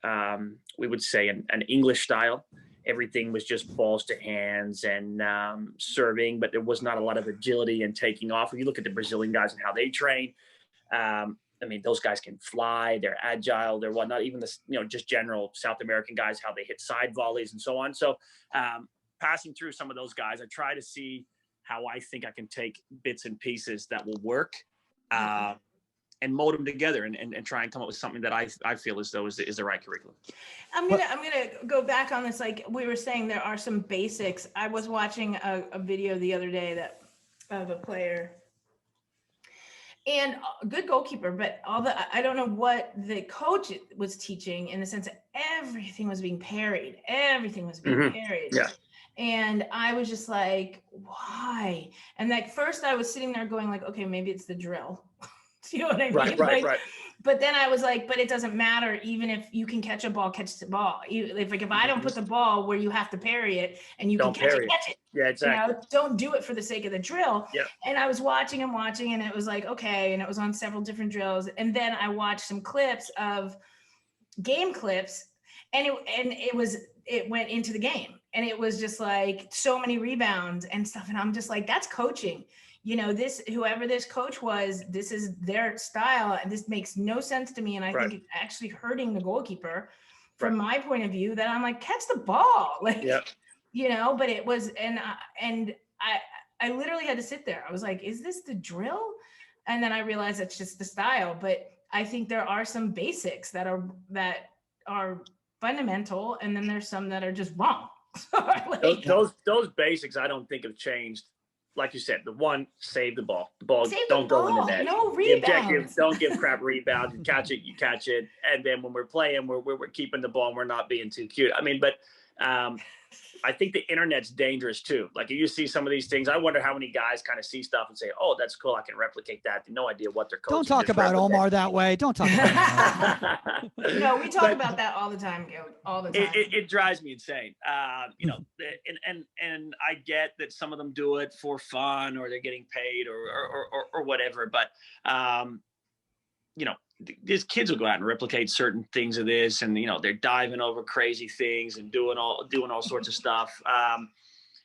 we would say an English style. Everything was just balls to hands and serving, but there was not a lot of agility and taking off. If you look at the Brazilian guys and how they train, I mean, those guys can fly, they're agile, they're whatnot. Even the, you know, just general South American guys, how they hit side volleys and so on. So passing through some of those guys, I try to see how I think I can take bits and pieces that will work, and mold them together and try and come up with something that I feel as though is the right curriculum. I'm gonna go back on this. Like we were saying, there are some basics. I was watching a video the other day of a player, and a good goalkeeper, but I don't know what the coach was teaching, in the sense that everything was being parried. Everything was being parried. Yeah. And I was just like, why? And like first I was sitting there going like, okay, maybe it's the drill. Do you know what I mean? Right. But then I was like, but it doesn't matter. Even if you can catch a ball, catch the ball. If I don't put the ball where you have to parry it and you can catch it. Yeah, exactly. You know, don't do it for the sake of the drill. Yeah. And I was watching, and it was like, okay. And it was on several different drills. And then I watched some clips of game clips, and it went into the game. And it was just like so many rebounds and stuff. And I'm just like, that's coaching. You know, whoever this coach was, this is their style, and this makes no sense to me. And I think it's actually hurting the goalkeeper from my point of view, that I'm like, catch the ball. Like, you know, but it was, and I literally had to sit there. I was like, is this the drill? And then I realized it's just the style. But I think there are some basics that are fundamental, and then there's some that are just wrong. Like, those basics I don't think have changed. Like you said, the one, save the ball. The ball don't go in the net. No rebounds. The objective, don't give crap rebounds. You catch it. And then when we're playing, we're keeping the ball and we're not being too cute. I mean, but I think the internet's dangerous too. Like you see some of these things. I wonder how many guys kind of see stuff and say, "Oh, that's cool. I can replicate that." No idea what they're coaching. Don't talk about Omar that way. Don't talk about Omar. No, we talk about that all the time, Gil. All the time. It drives me insane. You know, and I get that some of them do it for fun, or they're getting paid, or whatever. But you know, these kids will go out and replicate certain things of this, and you know, they're diving over crazy things and doing all sorts of stuff.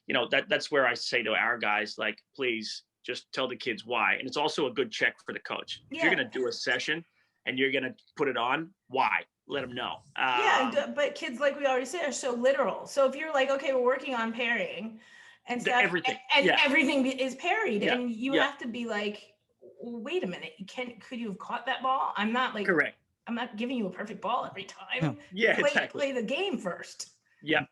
You know, that's where I say to our guys, like, please just tell the kids why. And it's also a good check for the coach. If you're going to do a session and you're going to put it on, why? Let them know. But kids, like we already said, are so literal. So if you're like, okay, we're working on parrying and stuff, everything is parried, and you have to be like, wait a minute, could you have caught that ball? I'm not like, correct. I'm not giving you a perfect ball every time. Exactly. Play the game first. Yeah.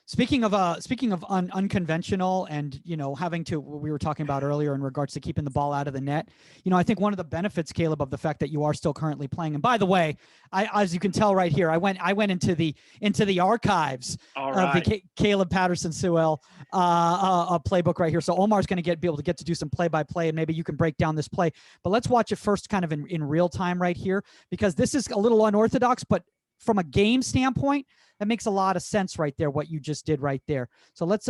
Speaking of unconventional, and you know, having to, what we were talking about earlier in regards to keeping the ball out of the net, you know, I think one of the benefits, Caleb, of the fact that you are still currently playing, and by the way, as you can tell right here, I went into the archives of the Caleb Patterson Sewell a playbook right here. So Omar's going to be able to get to do some play-by-play, and maybe you can break down this play. But let's watch it first, kind of in real time right here, because this is a little unorthodox, but from a game standpoint, that makes a lot of sense right there, what you just did right there. So let's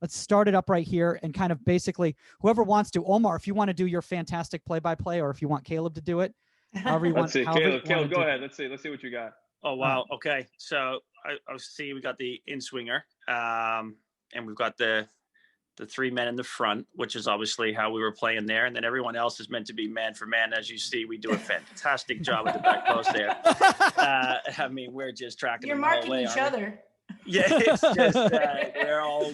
start it up right here, and kind of basically, whoever wants to, Omar, if you want to do your fantastic play-by-play, or if you want Caleb to do it, however you want. Let's see, Caleb, go ahead. Let's see what you got. Oh, wow. Okay. So I see we got the in-swinger, and we've got the three men in the front, which is obviously how we were playing there. And then everyone else is meant to be man for man. As you see, we do a fantastic job at the back post there. I mean, we're just tracking. You're them the whole marking way, each other. Yeah, it's just we're all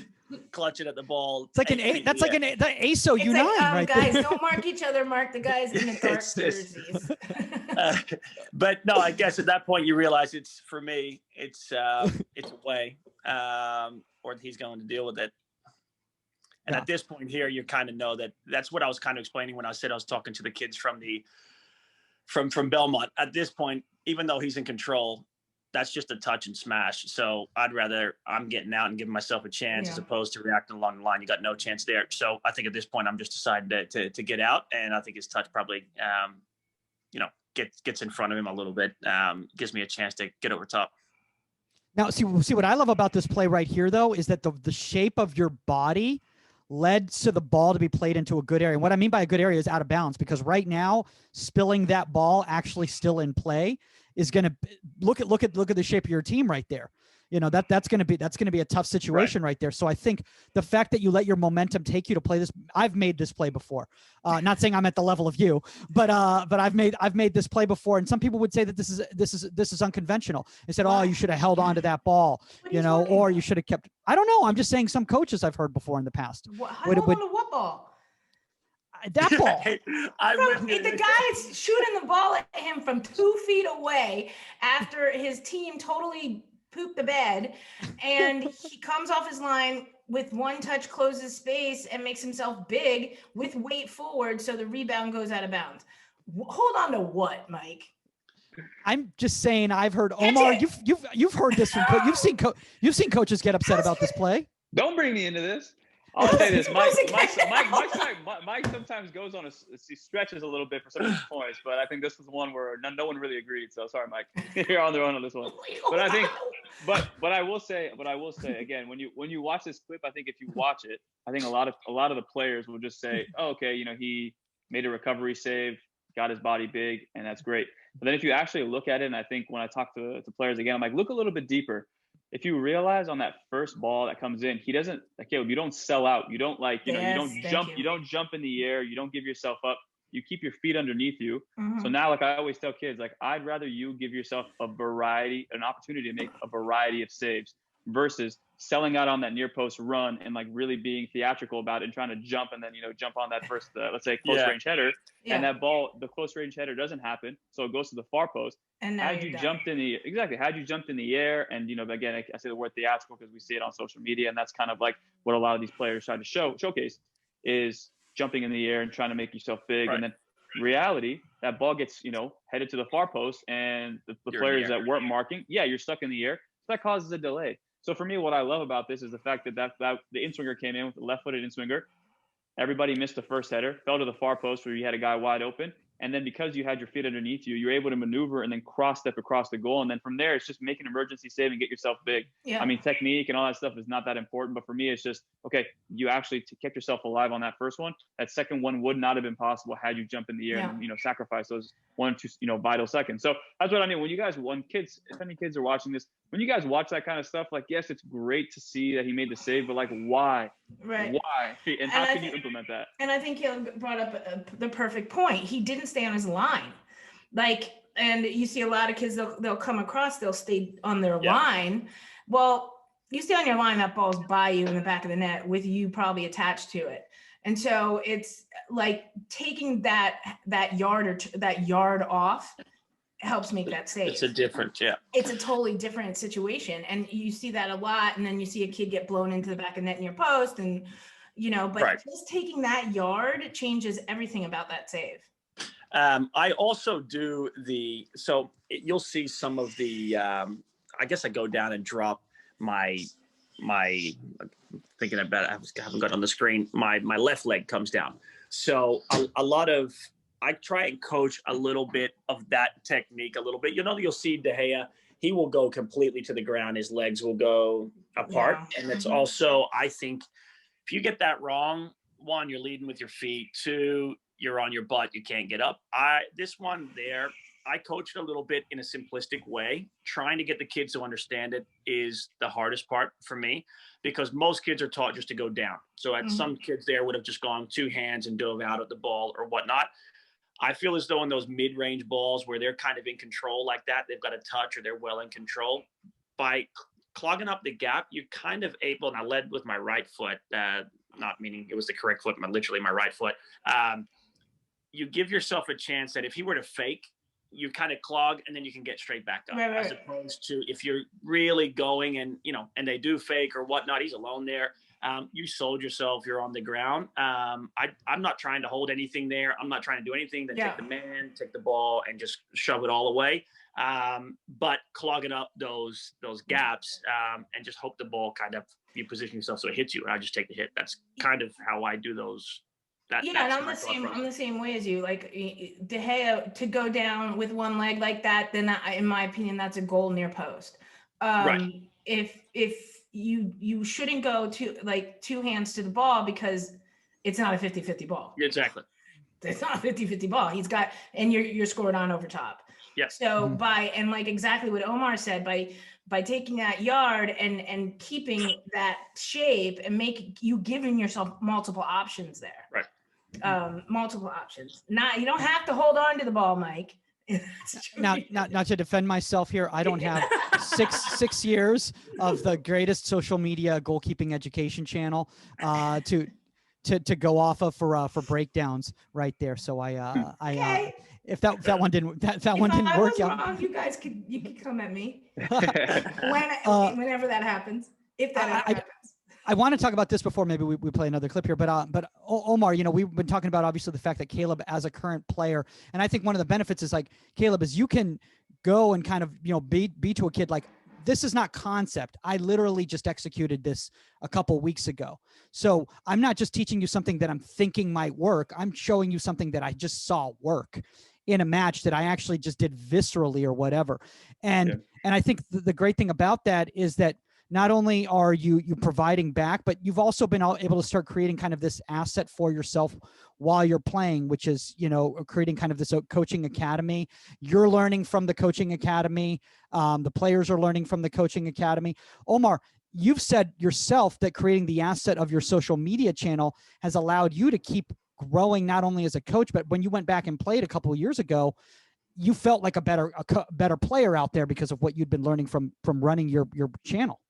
clutching at the ball. It's like an A. That's like the ASO Unite, like, right guys, there. don't mark each other. Mark the guys in the dark jerseys. But no, I guess at that point you realize it's, for me, it's away, or he's going to deal with it. And at this point here, you kind of know that's what I was kind of explaining when I said I was talking to the kids from Belmont. At this point, even though he's in control, that's just a touch and smash. So I'm getting out and giving myself a chance as opposed to reacting along the line. You got no chance there. So I think at this point, I'm just decided to get out. And I think his touch probably, gets in front of him a little bit, gives me a chance to get over top. Now, see what I love about this play right here, though, is that the shape of your body led to the ball to be played into a good area. And what I mean by a good area is out of bounds, because right now, spilling that ball actually still in play is going to look at the shape of your team right there. You know, that's going to be a tough situation right there. So I think the fact that you let your momentum take you to play this, I've made this play before. Not saying I'm at the level of you, but I've made this play before. And some people would say that this is unconventional. They said, oh, you should have held on to that ball, you know, or you should have kept. I don't know. I'm just saying some coaches I've heard before in the past. Hold on to what ball? That ball. The guy is shooting the ball at him from 2 feet away after his team totally pooped the bed, and he comes off his line with one touch, closes space, and makes himself big with weight forward, so the rebound goes out of bounds. Hold on to what, Mike? I'm just saying. I've heard Omar. You've heard this from you've seen coaches get upset about this play. Don't bring me into this. I'll say this, Mike sometimes goes on he stretches a little bit for some of his points, but I think this was one where no one really agreed. So sorry, Mike, you're on their own on this one. But I think, but I will say again, when you watch this clip, I think if you watch it, I think a lot of the players will just say, oh, okay, you know, he made a recovery save, got his body big, and that's great. But then if you actually look at it, and I think when I talk to players again, I'm like, look a little bit deeper. If you realize on that first ball that comes in, he doesn't, like, you don't sell out. You don't you don't jump in the air. You don't give yourself up. You keep your feet underneath you. Mm-hmm. So now, like I always tell kids, like, I'd rather you give yourself an opportunity to make a variety of saves versus selling out on that near post run and like really being theatrical about it and trying to jump and then, you know, jump on that first, let's say close range header. Yeah. And that ball, the close range header doesn't happen. So it goes to the far post. And had you jumped in the air, and, you know, again, I say the word theatrical because we see it on social media, and that's kind of like what a lot of these players try to showcase is jumping in the air and trying to make yourself big. Right. And then reality, that ball gets, you know, headed to the far post, and the players that weren't marking, you're stuck in the air. So that causes a delay. So for me, what I love about this is the fact that the in-swinger came in with the left-footed in-swinger. Everybody missed the first header, fell to the far post where you had a guy wide open. And then because you had your feet underneath you, you're able to maneuver and then cross-step across the goal. And then from there, it's just make an emergency save and get yourself big. Yeah. I mean, technique and all that stuff is not that important. But for me, it's just, okay, you actually kept yourself alive on that first one. That second one would not have been possible had you jump in the air and, you know, sacrifice those 1 or 2, you know, vital seconds. So that's what I mean. If any kids are watching this, when you guys watch that kind of stuff, like, yes, it's great to see that he made the save, but like, why? Right. Why? And how can you implement that? And I think Caleb brought up the perfect point. He didn't stay on his line. Like, and you see a lot of kids, they'll come across, they'll stay on their line. Well, you stay on your line, that ball's by you in the back of the net with you probably attached to it. And so it's like taking that yard off helps make that save. It's a totally different situation. And you see that a lot. And then you see a kid get blown into the back of net in your post, and, you know, but just taking that yard changes everything about that save. I also do you'll see some of the, I guess I go down and drop my thinking about it, I haven't got it on the screen. My left leg comes down. So a lot of, I try and coach a little bit of that technique a little bit. You know, you'll see De Gea, he will go completely to the ground. His legs will go apart. Yeah. And it's also, I think, if you get that wrong, 1, you're leading with your feet. 2, you're on your butt. You can't get up. This one there, I coach it a little bit in a simplistic way. Trying to get the kids to understand it is the hardest part for me, because most kids are taught just to go down. So some kids there would have just gone 2 hands and dove out at the ball or whatnot. I feel as though in those mid-range balls where they're kind of in control like that, they've got a touch or they're well in control, by clogging up the gap, you're kind of able, and I led with my right foot, not meaning it was the correct foot, but literally my right foot. You give yourself a chance that if he were to fake, you kind of clog and then you can get straight back up, as opposed to if you're really going and, you know, and they do fake or whatnot, he's alone there. You sold yourself, you're on the ground. I'm not trying to hold anything there. I'm not trying to do anything. Then take the man, take the ball, and just shove it all away. But clogging up those gaps and just hope the ball kind of, you position yourself so it hits you, and I just take the hit. That's kind of how I do those. And I'm the same way as you. Like, De Gea, to go down with one leg like that, then in my opinion, that's a goal near post. If you shouldn't go to like 2 hands to the ball, because it's not a 50-50 ball. Exactly. It's not a 50-50 ball. He's got, and you're scored on over top. Yes. So and like exactly what Omar said, by by taking that yard and keeping that shape and giving yourself multiple options there. Right. Multiple options. You don't have to hold on to the ball, Mike. Now, not to defend myself here, I don't have six years of the greatest social media goalkeeping education channel to go off of for breakdowns right there. So Okay. If that one didn't work out, wrong, you could come at me whenever that happens. If that ever happens. I want to talk about this before maybe we play another clip here, but Omar, we've been talking about obviously the fact that Caleb as a current player, and I think one of the benefits is like Caleb is you can go and kind of be to a kid like, this is not concept. I literally just executed this a couple weeks ago. So I'm not just teaching you something that I'm thinking might work. I'm showing you something that I just saw work in a match that I actually just did viscerally or whatever. And I think the great thing about that is that not only are you providing back, but you've also been able to start creating kind of this asset for yourself while you're playing, which is, creating kind of this coaching academy. You're learning from the coaching academy. The players are learning from the coaching academy. Omar, you've said yourself that creating the asset of your social media channel has allowed you to keep growing, not only as a coach, but when you went back and played a couple of years ago, you felt like a better player out there because of what you'd been learning from running your channel.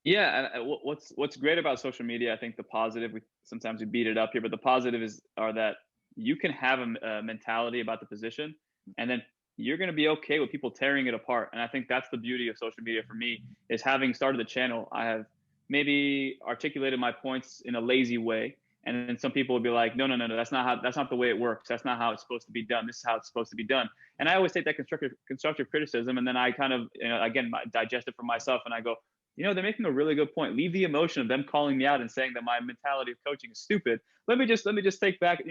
Yeah, and what's great about social media, I think the positive, sometimes we beat it up here, but the positive are that you can have a mentality about the position, and then you're going to be okay with people tearing it apart. And I think that's the beauty of social media for me, is having started the channel, I have maybe articulated my points in a lazy way, and then some people will be like, no, that's not the way it works. That's not how it's supposed to be done. This is how it's supposed to be done. And I always take that constructive criticism, and then I kind of again digest it for myself, and I go, they're making a really good point. Leave the emotion of them calling me out and saying that my mentality of coaching is stupid. Let me just take back,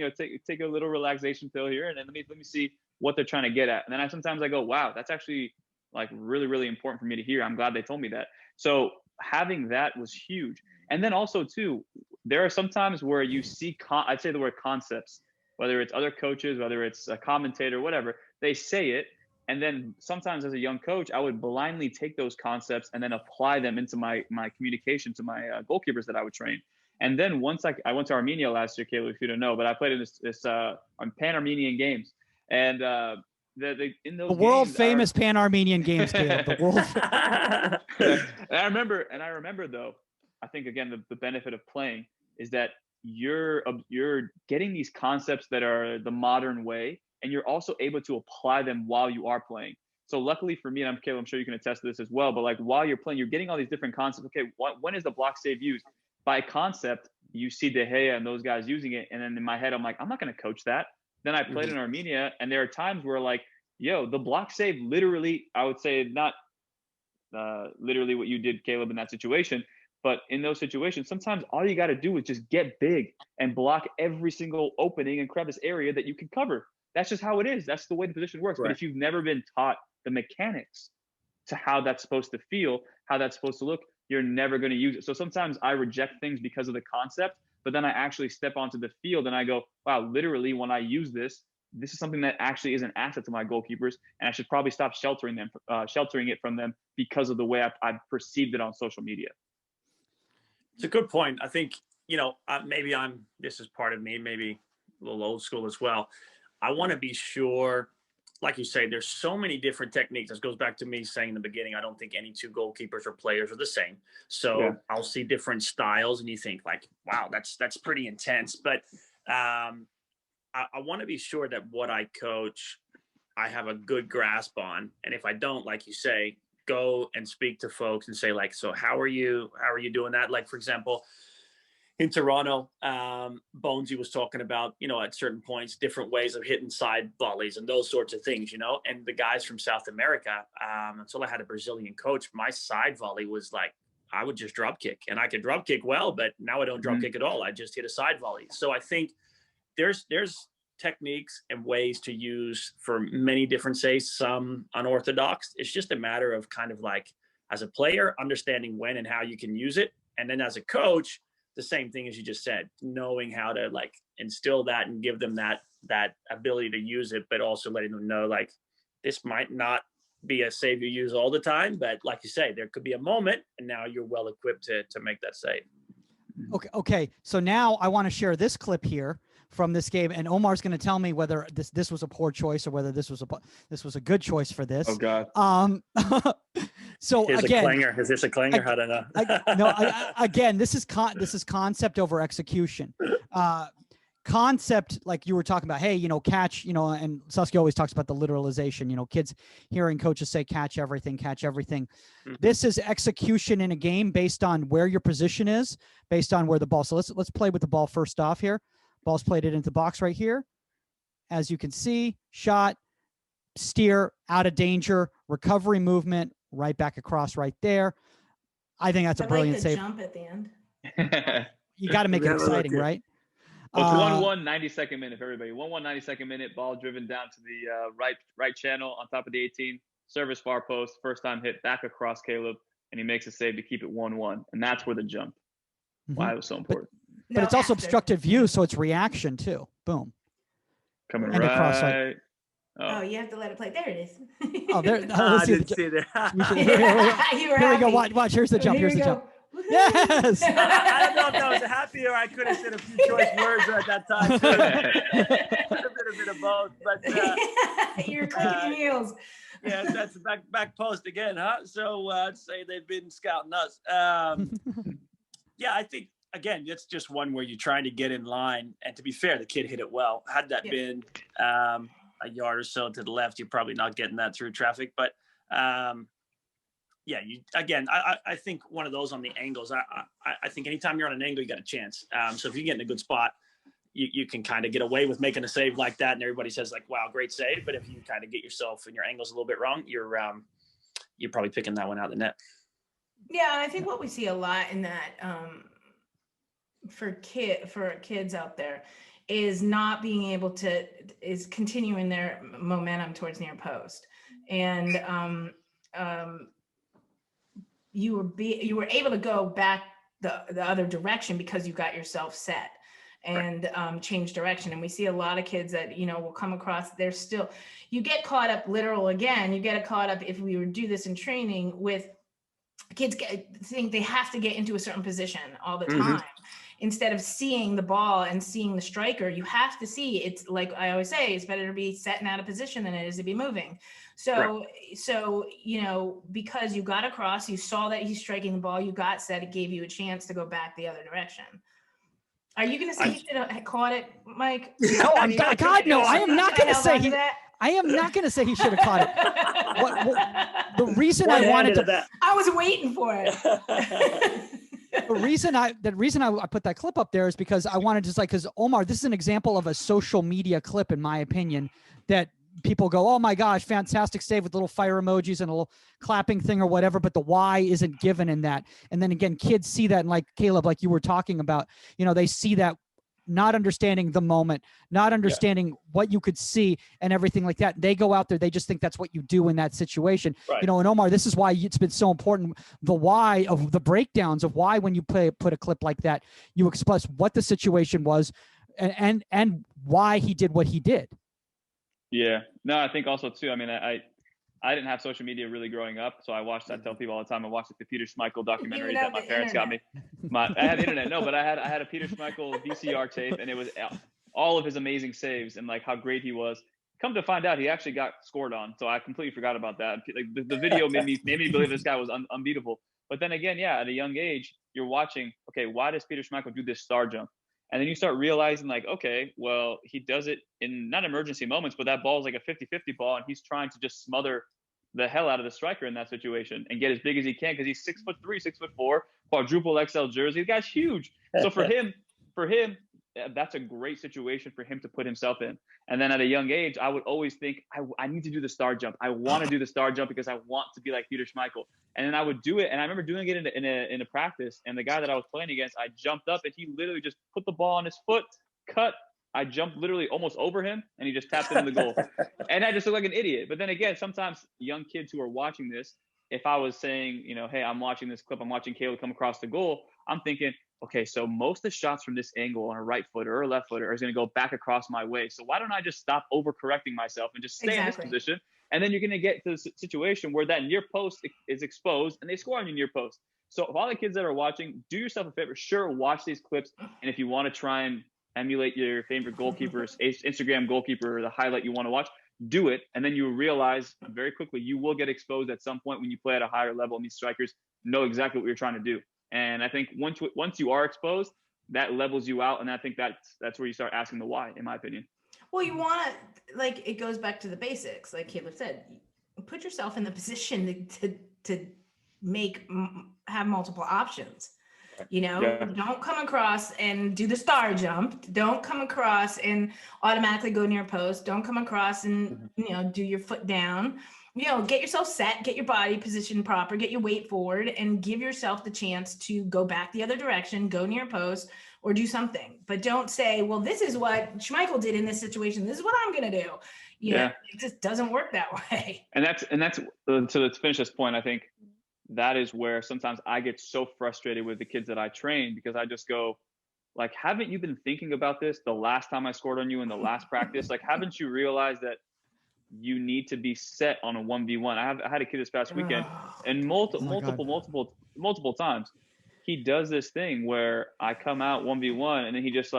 take a little relaxation pill here, and then let me see what they're trying to get at. And then sometimes I go, wow, that's actually like really, really important for me to hear. I'm glad they told me that. So having that was huge. And then also too, there are some times where you see, I'd say the word concepts, whether it's other coaches, whether it's a commentator, whatever, they say it. And then sometimes as a young coach, I would blindly take those concepts and then apply them into my communication to my goalkeepers that I would train. And then once I went to Armenia last year, Caleb, if you don't know, but I played in this on Pan-Armenian games. And in those world famous Pan-Armenian games, Caleb, the world. And I remember though, I think again, the benefit of playing is that you're getting these concepts that are the modern way, and you're also able to apply them while you are playing. So luckily for me, and Caleb, I'm sure you can attest to this as well, but like while you're playing, you're getting all these different concepts. Okay, when is the block save used? By concept, you see De Gea and those guys using it. And then in my head, I'm like, I'm not going to coach that. Then I played in Armenia, and there are times where like, the block save literally, I would say not literally what you did, Caleb, in that situation. But in those situations, sometimes all you got to do is just get big and block every single opening and crevice area that you can cover. That's just how it is. That's the way the position works. Right. But if you've never been taught the mechanics to how that's supposed to feel, how that's supposed to look, you're never going to use it. So sometimes I reject things because of the concept, but then I actually step onto the field and I go, wow, literally when I use this is something that actually is an asset to my goalkeepers, and I should probably stop sheltering it from them because of the way I've perceived it on social media. It's a good point. I think, maybe this is part of me, maybe a little old school as well. I want to be sure, like you say, there's so many different techniques. This goes back to me saying in the beginning, I don't think any two goalkeepers or players are the same. So I'll see different styles and you think like, wow, that's pretty intense. But I want to be sure that what I coach, I have a good grasp on. And if I don't, like you say, go and speak to folks and say like, so how are you doing that? Like, for example, in Toronto, Bonesy was talking about, at certain points, different ways of hitting side volleys and those sorts of things, and the guys from South America, until I had a Brazilian coach, my side volley was like, I would just drop kick, and I could drop kick well, but now I don't drop kick at all. I just hit a side volley. So I think there's techniques and ways to use for many different, some unorthodox. It's just a matter of kind of like, as a player, understanding when and how you can use it. And then as a coach, the same thing as you just said, knowing how to like instill that and give them that ability to use it, but also letting them know like, this might not be a save you use all the time, but like you say, there could be a moment, and now you're well equipped to make that save. Okay. So now I want to share this clip here from this game, and Omar's going to tell me whether this was a poor choice or whether this was a good choice for this. Oh God. So Here's again, a clanger. Is this a clanger? I don't know. Again, this is concept over execution. Concept, like you were talking about, hey, catch, and Saskia always talks about the literalization, kids hearing coaches say catch everything. Mm-hmm. This is execution in a game based on where your position is, based on where the ball. So let's play with the ball first off here. Ball's played it into the box right here. As you can see, shot, steer, out of danger, recovery movement, right back across right there. I think that's a brilliant save. Jump at the end. You got to make it exciting, right? Well, it's 1-1 92nd minute for everybody. 1-1 92nd minute, ball driven down to the right channel on top of the 18, service far post, first time hit back across Caleb, and he makes a save to keep it 1-1, and that's where the jump. Why it was so important. But it's also obstructed view, so it's reaction too. Boom. Coming and right. Across, like, oh, you have to let it play. There it is. Oh, there. I didn't see that. Here we go. Watch. Here's the jump. Here's the jump. Yes. I don't know if that was a happy or I could have said a few choice words at that time. Could have been a bit of both, but you're clicking heels. Yeah, that's back post again, huh? So I'd say they've been scouting us. Yeah, I think again, it's just one where you're trying to get in line. And to be fair, the kid hit it well. Had that been a yard or so to the left, you're probably not getting that through traffic. But yeah, I think one of those on the angles. I think anytime you're on an angle, you got a chance. So if you get in a good spot, you can kind of get away with making a save like that, and everybody says like, "Wow, great save." But if you kind of get yourself and your angle's a little bit wrong, you're probably picking that one out of the net. Yeah, and I think what we see a lot in that for kids out there is not being able to continuing their momentum towards near post, and you were able to go back the other direction because you got yourself set and change direction. And we see a lot of kids that will come across, you get caught up you get caught up, if we would do this in training, with kids think they have to get into a certain position all the time. Instead of seeing the ball and seeing the striker, you have to see, it's like I always say, it's better to be set and out of position than it is to be moving. So because you got across, you saw that he's striking the ball, you got set, it gave you a chance to go back the other direction. Are you going to say he should have caught it, Mike? No, God, no. I am not going to say he. I am not going to say he should have caught it. The reason I wanted to. I was waiting for it. The reason I put that clip up there is because I wanted to because Omar, this is an example of a social media clip, in my opinion, that people go, "Oh my gosh, fantastic save," with little fire emojis and a little clapping thing or whatever, but the why isn't given in that. And then again, kids see that, and like Caleb, like you were talking about, they see that, not understanding the moment, not understanding what you could see and everything like that. They go out there, they just think that's what you do in that situation. Right. And Omar, this is why it's been so important, the why of the breakdowns of why, when you put a clip like that, you express what the situation was and why he did what he did. Yeah. No, I think also too, I mean, I didn't have social media really growing up, so I tell people all the time, I watched the Peter Schmeichel documentary that my parents got me. I had internet, but I had a Peter Schmeichel VCR tape, and it was all of his amazing saves and like how great he was. Come to find out, he actually got scored on, so I completely forgot about that. Like the video made me believe this guy was unbeatable. But then again, at a young age, you're watching, okay, why does Peter Schmeichel do this star jump? And then you start realizing, like, okay, well, he does it in not emergency moments, but that ball is like a 50-50 ball, and he's trying to just smother the hell out of the striker in that situation and get as big as he can, because he's 6'3", 6'4", quadruple XL jersey. The guy's huge. So for him, that's a great situation for him to put himself in. And then at a young age, I would always think, I need to do the star jump. I want to do the star jump because I want to be like Peter Schmeichel. And then I would do it. And I remember doing it in a practice. And the guy that I was playing against, I jumped up and he literally just put the ball on his foot, cut. I jumped literally almost over him, and he just tapped it in the goal. And I just looked like an idiot. But then again, sometimes young kids who are watching this, if I was saying, hey, I'm watching this clip, I'm watching Caleb come across the goal, I'm thinking, okay, so most of the shots from this angle on a right footer or a left footer is going to go back across my way. So why don't I just stop overcorrecting myself and just stay in this position And then you're going to get to the situation where that near post is exposed and they score on your near post. So if all the kids that are watching, do yourself a favor. Sure, watch these clips. And if you want to try and emulate your favorite goalkeepers, Instagram goalkeeper, the highlight you want to watch, do it. And then you realize very quickly you will get exposed at some point when you play at a higher level, and these strikers know exactly what you're trying to do. And I think once you are exposed, that levels you out. And I think that's where you start asking the why, in my opinion. Well, you want to, like, it goes back to the basics. Like Caleb said, put yourself in the position to have multiple options. You know, don't come across and do the star jump. Don't come across and automatically go near post. Don't come across and, you know, do your foot down. You know, get yourself set, get your body positioned proper, get your weight forward, and give yourself the chance to go back the other direction, go near post, or do something. But don't say, well, this is what Schmeichel did in this situation. This is what I'm going to do. You know, it just doesn't work that way. And that's so to finish this point, I think that is where sometimes I get so frustrated with the kids that I train, because I just go, like, haven't you been thinking about this the last time I scored on you in the last practice? Like, haven't you realized that you need to be set on a 1v1? I had a kid this past weekend, and multiple times he does this thing where I come out 1v1 and then he just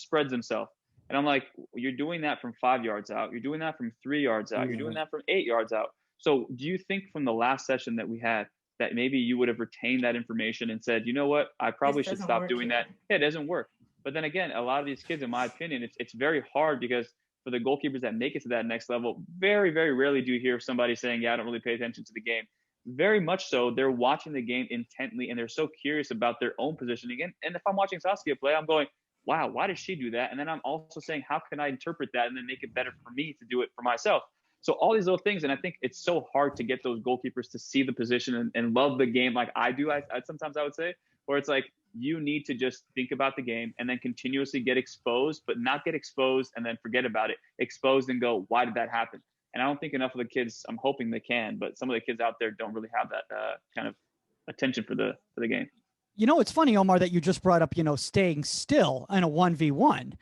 spreads himself. And I'm like, you're doing that from 5 yards out. You're doing that from 3 yards out. You're doing that from 8 yards out. So do you think from the last session that we had that maybe you would have retained that information and said, you know what, I probably should stop doing that? Yeah, it doesn't work. But then again, a lot of these kids, in my opinion, it's very hard, because for the goalkeepers that make it to that next level, very, very rarely do you hear somebody saying, yeah, I don't really pay attention to the game. Very much so, they're watching the game intently, and they're so curious about their own positioning. And if I'm watching Saskia play, I'm going, wow, why does she do that? And then I'm also saying, how can I interpret that and then make it better for me to do it for myself? So all these little things, and I think it's so hard to get those goalkeepers to see the position and love the game like I do. I sometimes I would say, where it's like, you need to just think about the game and then continuously get exposed, but not get exposed and then forget about it. Exposed and go, why did that happen? And I don't think enough of the kids, I'm hoping they can, but some of the kids out there don't really have that kind of attention for the game. You know, it's funny, Omar, that you just brought up, you know, staying still in a 1v1.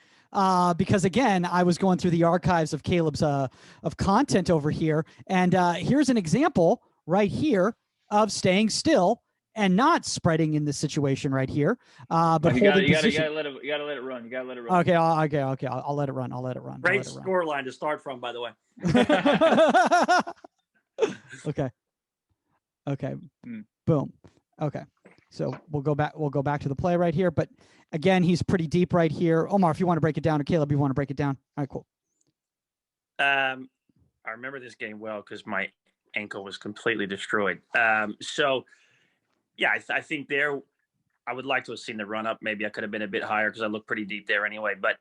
Because again, I was going through the archives of Caleb's of content over here, and here's an example right here of staying still and not spreading in this situation right here. But you gotta let it run. You gotta let it run. Okay. I'll let it run. Great scoreline to start from, by the way. Okay. Boom. Okay. So we'll go back to the play right here. But again, he's pretty deep right here. Omar, if you want to break it down, or Caleb, you want to break it down. All right, cool. I remember this game well because my ankle was completely destroyed. So yeah, I think there, I would like to have seen the run up. Maybe I could have been a bit higher because I look pretty deep there anyway. But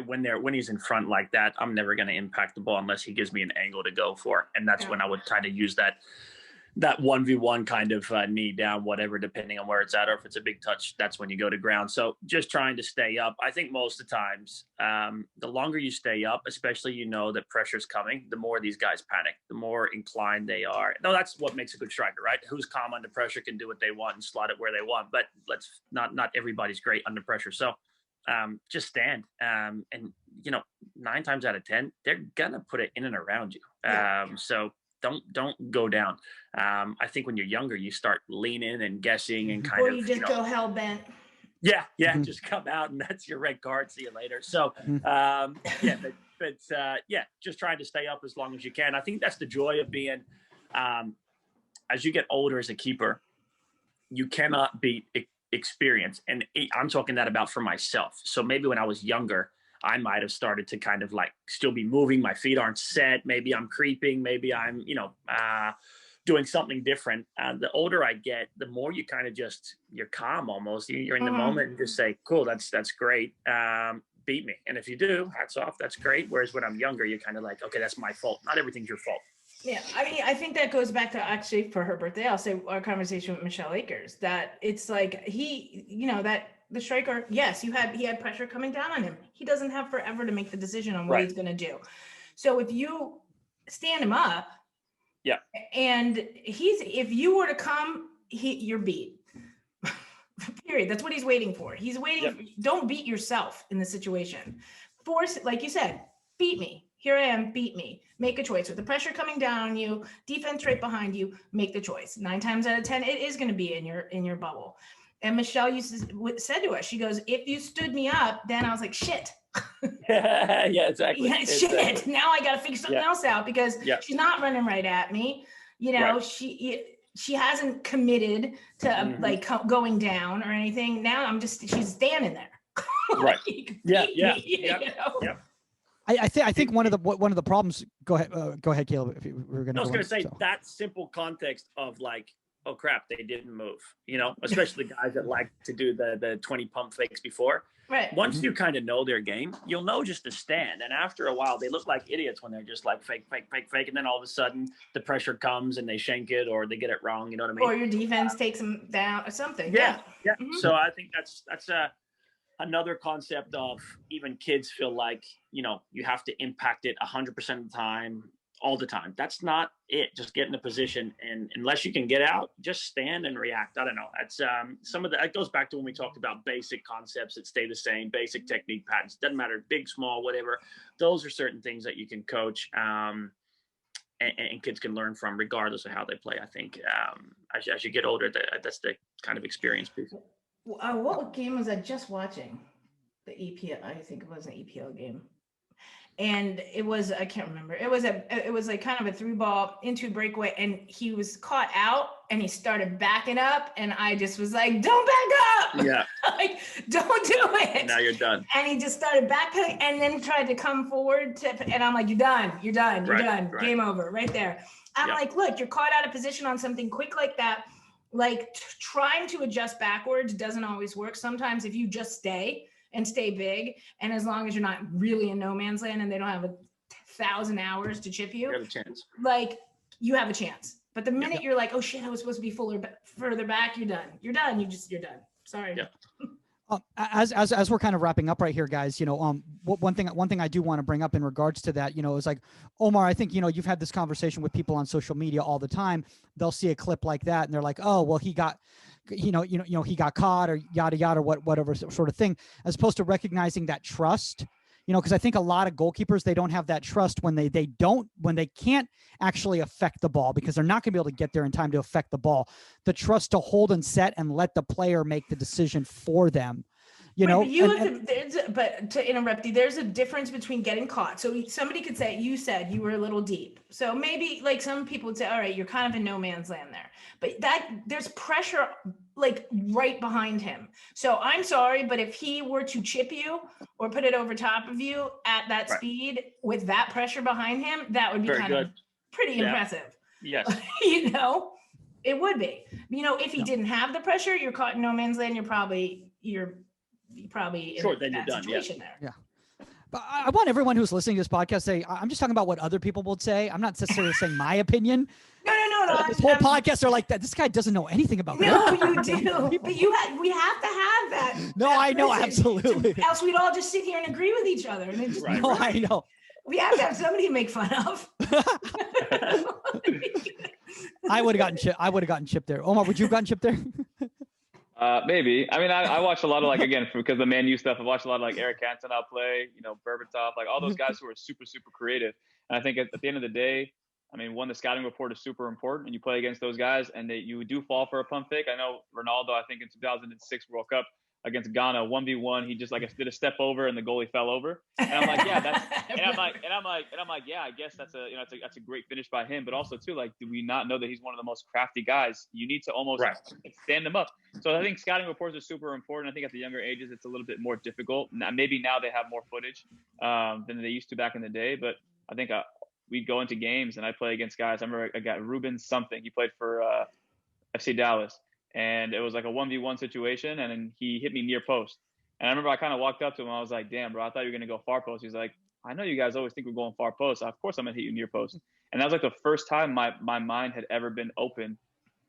when he's in front like that, I'm never going to impact the ball unless he gives me an angle to go for. And that's when I would kind of use that 1v1 kind of knee down, whatever, depending on where it's at, or if it's a big touch, that's when you go to ground. So just trying to stay up. I think most of the times, the longer you stay up, especially, you know, that pressure's coming, the more these guys panic, the more inclined they are. No, that's what makes a good striker, right? Who's calm under pressure can do what they want and slot it where they want, but let's not everybody's great under pressure. So just stand. And, you know, 9 times out of 10, they're going to put it in and around you. So don't go down. I think when you're younger, you start leaning and guessing and kind of, you just go hell bent. Yeah. Just come out and that's your red card. See you later. So, just trying to stay up as long as you can. I think that's the joy of being, as you get older as a keeper, you cannot beat experience. And I'm talking that about for myself. So maybe when I was younger, I might have started to kind of like still be moving. My feet aren't set. Maybe I'm creeping. Maybe I'm, doing something different. The older I get, the more you kind of you're calm almost. You're in the moment and just say, cool, that's great. Beat me. And if you do, hats off, that's great. Whereas when I'm younger, you're kind of like, okay, that's my fault. Not everything's your fault. Yeah. I mean, I think that goes back to actually for her birthday, I'll say our conversation with Michelle Akers, that it's like the striker, yes, he had pressure coming down on him. He doesn't have forever to make the decision on what he's going to do. So if you stand him up, and if you were to come, you're beat. Period. That's what he's waiting for. He's waiting. Don't beat yourself in the situation. Force, like you said, beat me. Here I am, beat me. Make a choice. With the pressure coming down on you, defense right behind you, make the choice. 9 times out of 10, it is going to be in your bubble. And Michelle said to us, she goes, if you stood me up, then I was like, shit. Yeah, exactly. Yeah, shit. Exactly. Now I got to figure something else out because she's not running right at me. You know, she hasn't committed to like going down or anything. Now she's standing there. Right. Yeah. You know? I think one of the problems. Go ahead, Caleb. If you were going to. I was going to say that simple context of like, oh crap, they didn't move. You know, especially the guys that like to do the 20 pump fakes before. Right. Once you kind of know their game, you'll know just to stand. And after a while, they look like idiots when they're just like fake. And then all of a sudden the pressure comes and they shank it or they get it wrong. You know what I mean? Or your defense takes them down or something. Yeah. Mm-hmm. So I think that's another concept of even kids feel like, you know, you have to impact it 100% of the time, all the time. That's not it. Just get in a position, and unless you can get out, just stand and react. I don't know. That's that goes back to when we talked about basic concepts that stay the same, basic technique patterns. Doesn't matter, big, small, whatever. Those are certain things that you can coach, and kids can learn from, regardless of how they play. I think as you get older, that's the kind of experience piece. What game was I just watching? The EPL. I think it was an EPL game. And it was, I can't remember. It was like kind of a through ball into breakaway, and he was caught out and he started backing up, and I just was like, don't back up. Yeah. Like, don't do it. Now you're done. And he just started backpedaling and then tried to come forward and I'm like, you're done. Right. Game over right there. I'm like, look, you're caught out of position on something quick like that. Like trying to adjust backwards doesn't always work. Sometimes if you just stay big, and as long as you're not really in no man's land and they don't have 1,000 hours to chip you, have a chance. Like you have a chance. But the minute you're like, oh shit, I was supposed to be further back, you're done. You're done. You're done. Sorry. Yeah. As we're kind of wrapping up right here, guys, you know, one thing I do want to bring up in regards to that, you know, is like, Omar, I think, you know, you've had this conversation with people on social media all the time. They'll see a clip like that and they're like, oh, well, he got, he got caught or yada, yada, whatever sort of thing, as opposed to recognizing that trust, you know, because I think a lot of goalkeepers, they don't have that trust when they can't actually affect the ball because they're not going to be able to get there in time to affect the ball. The trust to hold and set and let the player make the decision for them. You know, but to interrupt you, there's a difference between getting caught. So somebody could say, you said you were a little deep. So maybe like some people would say, all right, you're kind of in no man's land there, but there's pressure like right behind him. So I'm sorry, but if he were to chip you or put it over top of you at that speed with that pressure behind him, that would be of pretty impressive. Yes. You know, it would be, you know, if he didn't have the pressure, you're caught in no man's land. You're probably then you're done. There. Yeah. But I want everyone who's listening to this podcast say, I'm just talking about what other people would say. I'm not necessarily saying my opinion. No. This whole podcast are like that. This guy doesn't know anything about that. No, you do. But we have to have that. No, I know, absolutely. Else we'd all just sit here and agree with each other. And it just No, I know. We have to have somebody to make fun of. I would have gotten chipped there. Omar, would you have gotten chipped there? Maybe. I mean, I watch a lot of, like, again, because of the Man U stuff, I watch a lot of like Eric Cantona play, you know, Berbatov, like all those guys who are super, super creative. And I think at the end of the day, I mean, the scouting report is super important, and you play against those guys, and you do fall for a pump fake. I know Ronaldo, I think in 2006 World Cup against Ghana, 1v1, he just did a step over and the goalie fell over. And I'm like, yeah, that's, and I'm like, yeah, I guess that's a great finish by him. But also too, like, do we not know that he's one of the most crafty guys? You need to almost stand him up. So I think scouting reports are super important. I think at the younger ages, it's a little bit more difficult. Now, maybe now they have more footage than they used to back in the day. But I think we'd go into games and I'd play against guys. I remember I got Ruben something. He played for FC Dallas. And it was like a 1v1 situation, and then he hit me near post. And I remember I kind of walked up to him. I was like, damn, bro, I thought you were going to go far post. He's like, I know you guys always think we're going far post. Of course I'm going to hit you near post. And that was like the first time my mind had ever been open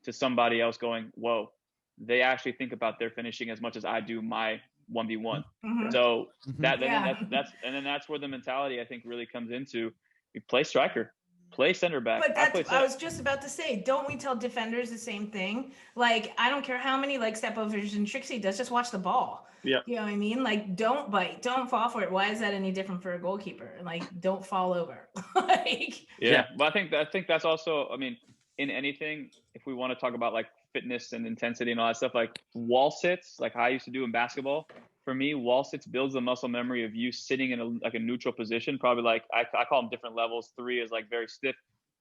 to somebody else going, whoa, they actually think about their finishing as much as I do my 1v1. Mm-hmm. So that's where the mentality, I think, really comes into. We play striker. play center back. But I was just about to say, don't we tell defenders the same thing? Like, I don't care how many like step overs and tricks he does, just watch the ball. Yeah. You know what I mean? Like, don't bite, don't fall for it. Why is that any different for a goalkeeper? Like, don't fall over. Like, yeah. But I think that's also, I mean, in anything, if we want to talk about like fitness and intensity and all that stuff, like wall sits, like I used to do in basketball. For me, wall sits builds the muscle memory of you sitting in a neutral position. Probably like I call them different levels. 3 is like very stiff.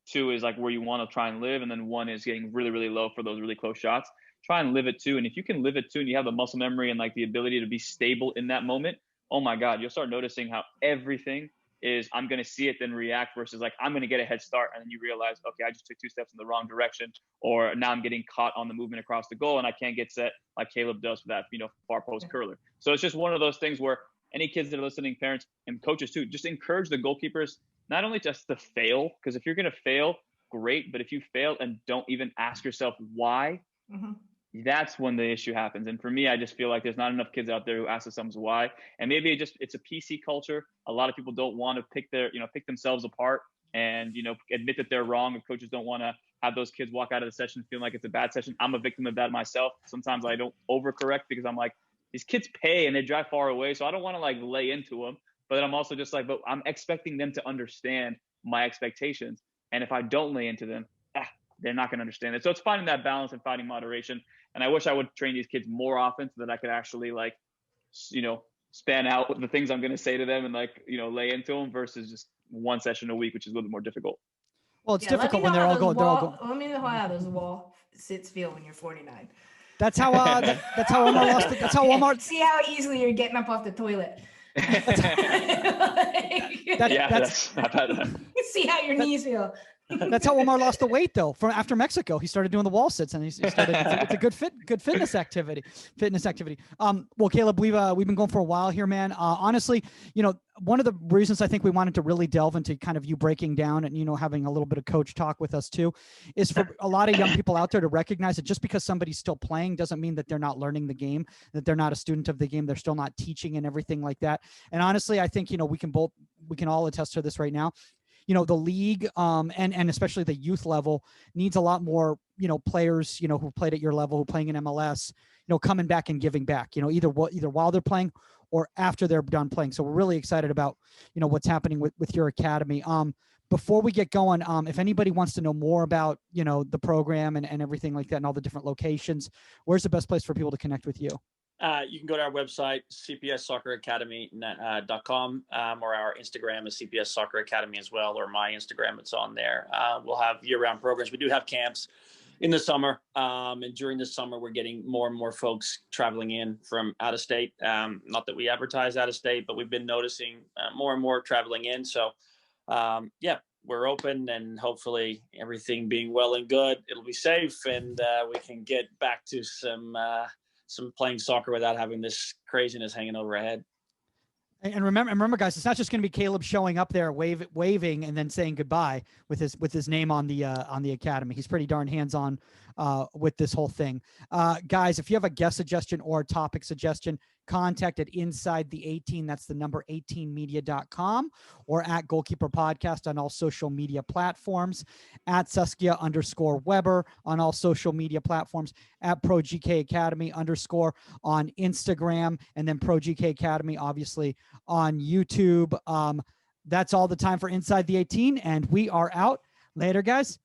2 is like where you want to try and live, and then 1 is getting really, really low for those really close shots. Try and live at 2, and if you can live at 2 and you have the muscle memory and like the ability to be stable in that moment, oh my God, you'll start noticing how everything is I'm going to see it then react versus like I'm going to get a head start, and then you realize, okay, I just took 2 steps in the wrong direction, or now I'm getting caught on the movement across the goal and I can't get set like Caleb does for that, far post curler. So it's just one of those things where any kids that are listening, parents and coaches too, just encourage the goalkeepers not only just to fail, because if you're going to fail, great, but if you fail and don't even ask yourself why, that's when the issue happens. And for me, I just feel like there's not enough kids out there who ask themselves why. And maybe it's a PC culture. A lot of people don't want to pick themselves apart and, admit that they're wrong. And coaches don't want to have those kids walk out of the session feeling like it's a bad session. I'm a victim of that myself. Sometimes I don't overcorrect because I'm like, these kids pay and they drive far away. So I don't want to like lay into them, but I'm also just like, but I'm expecting them to understand my expectations. And if I don't lay into them, they're not going to understand it. So it's finding that balance and finding moderation. And I wish I would train these kids more often so that I could actually like, span out the things I'm going to say to them and like, lay into them versus just one session a week, which is a little bit more difficult. Well, it's difficult when they're all going. Let me know how those wall sits feel when you're 49. That's how that's how Omar lost it. That's how Omar. See how easily you're getting up off the toilet. See how your knees feel. That's how Omar lost the weight, though. From after Mexico, he started doing the wall sits, and he started. It's a good fitness activity. Well, Caleb, we've been going for a while here, man. Honestly, one of the reasons I think we wanted to really delve into kind of you breaking down and having a little bit of coach talk with us too, is for a lot of young people out there to recognize that just because somebody's still playing doesn't mean that they're not learning the game, that they're not a student of the game, they're still not teaching and everything like that. And honestly, I think we can all attest to this right now. The league and especially the youth level needs a lot more, players, who played at your level, who are playing in MLS, coming back and giving back, either while they're playing or after they're done playing. So we're really excited about, what's happening with your academy. Before we get going, if anybody wants to know more about, the program and everything like that and all the different locations, where's the best place for people to connect with you? You can go to our website, CPS Soccer Academy.com, or our Instagram is CPS Soccer Academy as well, or my Instagram, it's on there. We'll have year-round programs. We do have camps in the summer, and during the summer, we're getting more and more folks traveling in from out of state. Not that we advertise out of state, but we've been noticing more and more traveling in. So, we're open, and hopefully everything being well and good, it'll be safe, and we can get back to some playing soccer without having this craziness hanging over our head. And remember, guys, it's not just going to be Caleb showing up there, waving, and then saying goodbye with his name on the academy. He's pretty darn hands-on with this whole thing. Guys, if you have a guest suggestion or a topic suggestion, contact at Inside the 18. That's the number 18media.com, or at Goalkeeper Podcast on all social media platforms, at Saskia_Webber on all social media platforms, at ProGK Academy _ on Instagram, and then ProGK Academy, obviously, on YouTube. That's all the time for Inside the 18, and we are out. Later, guys.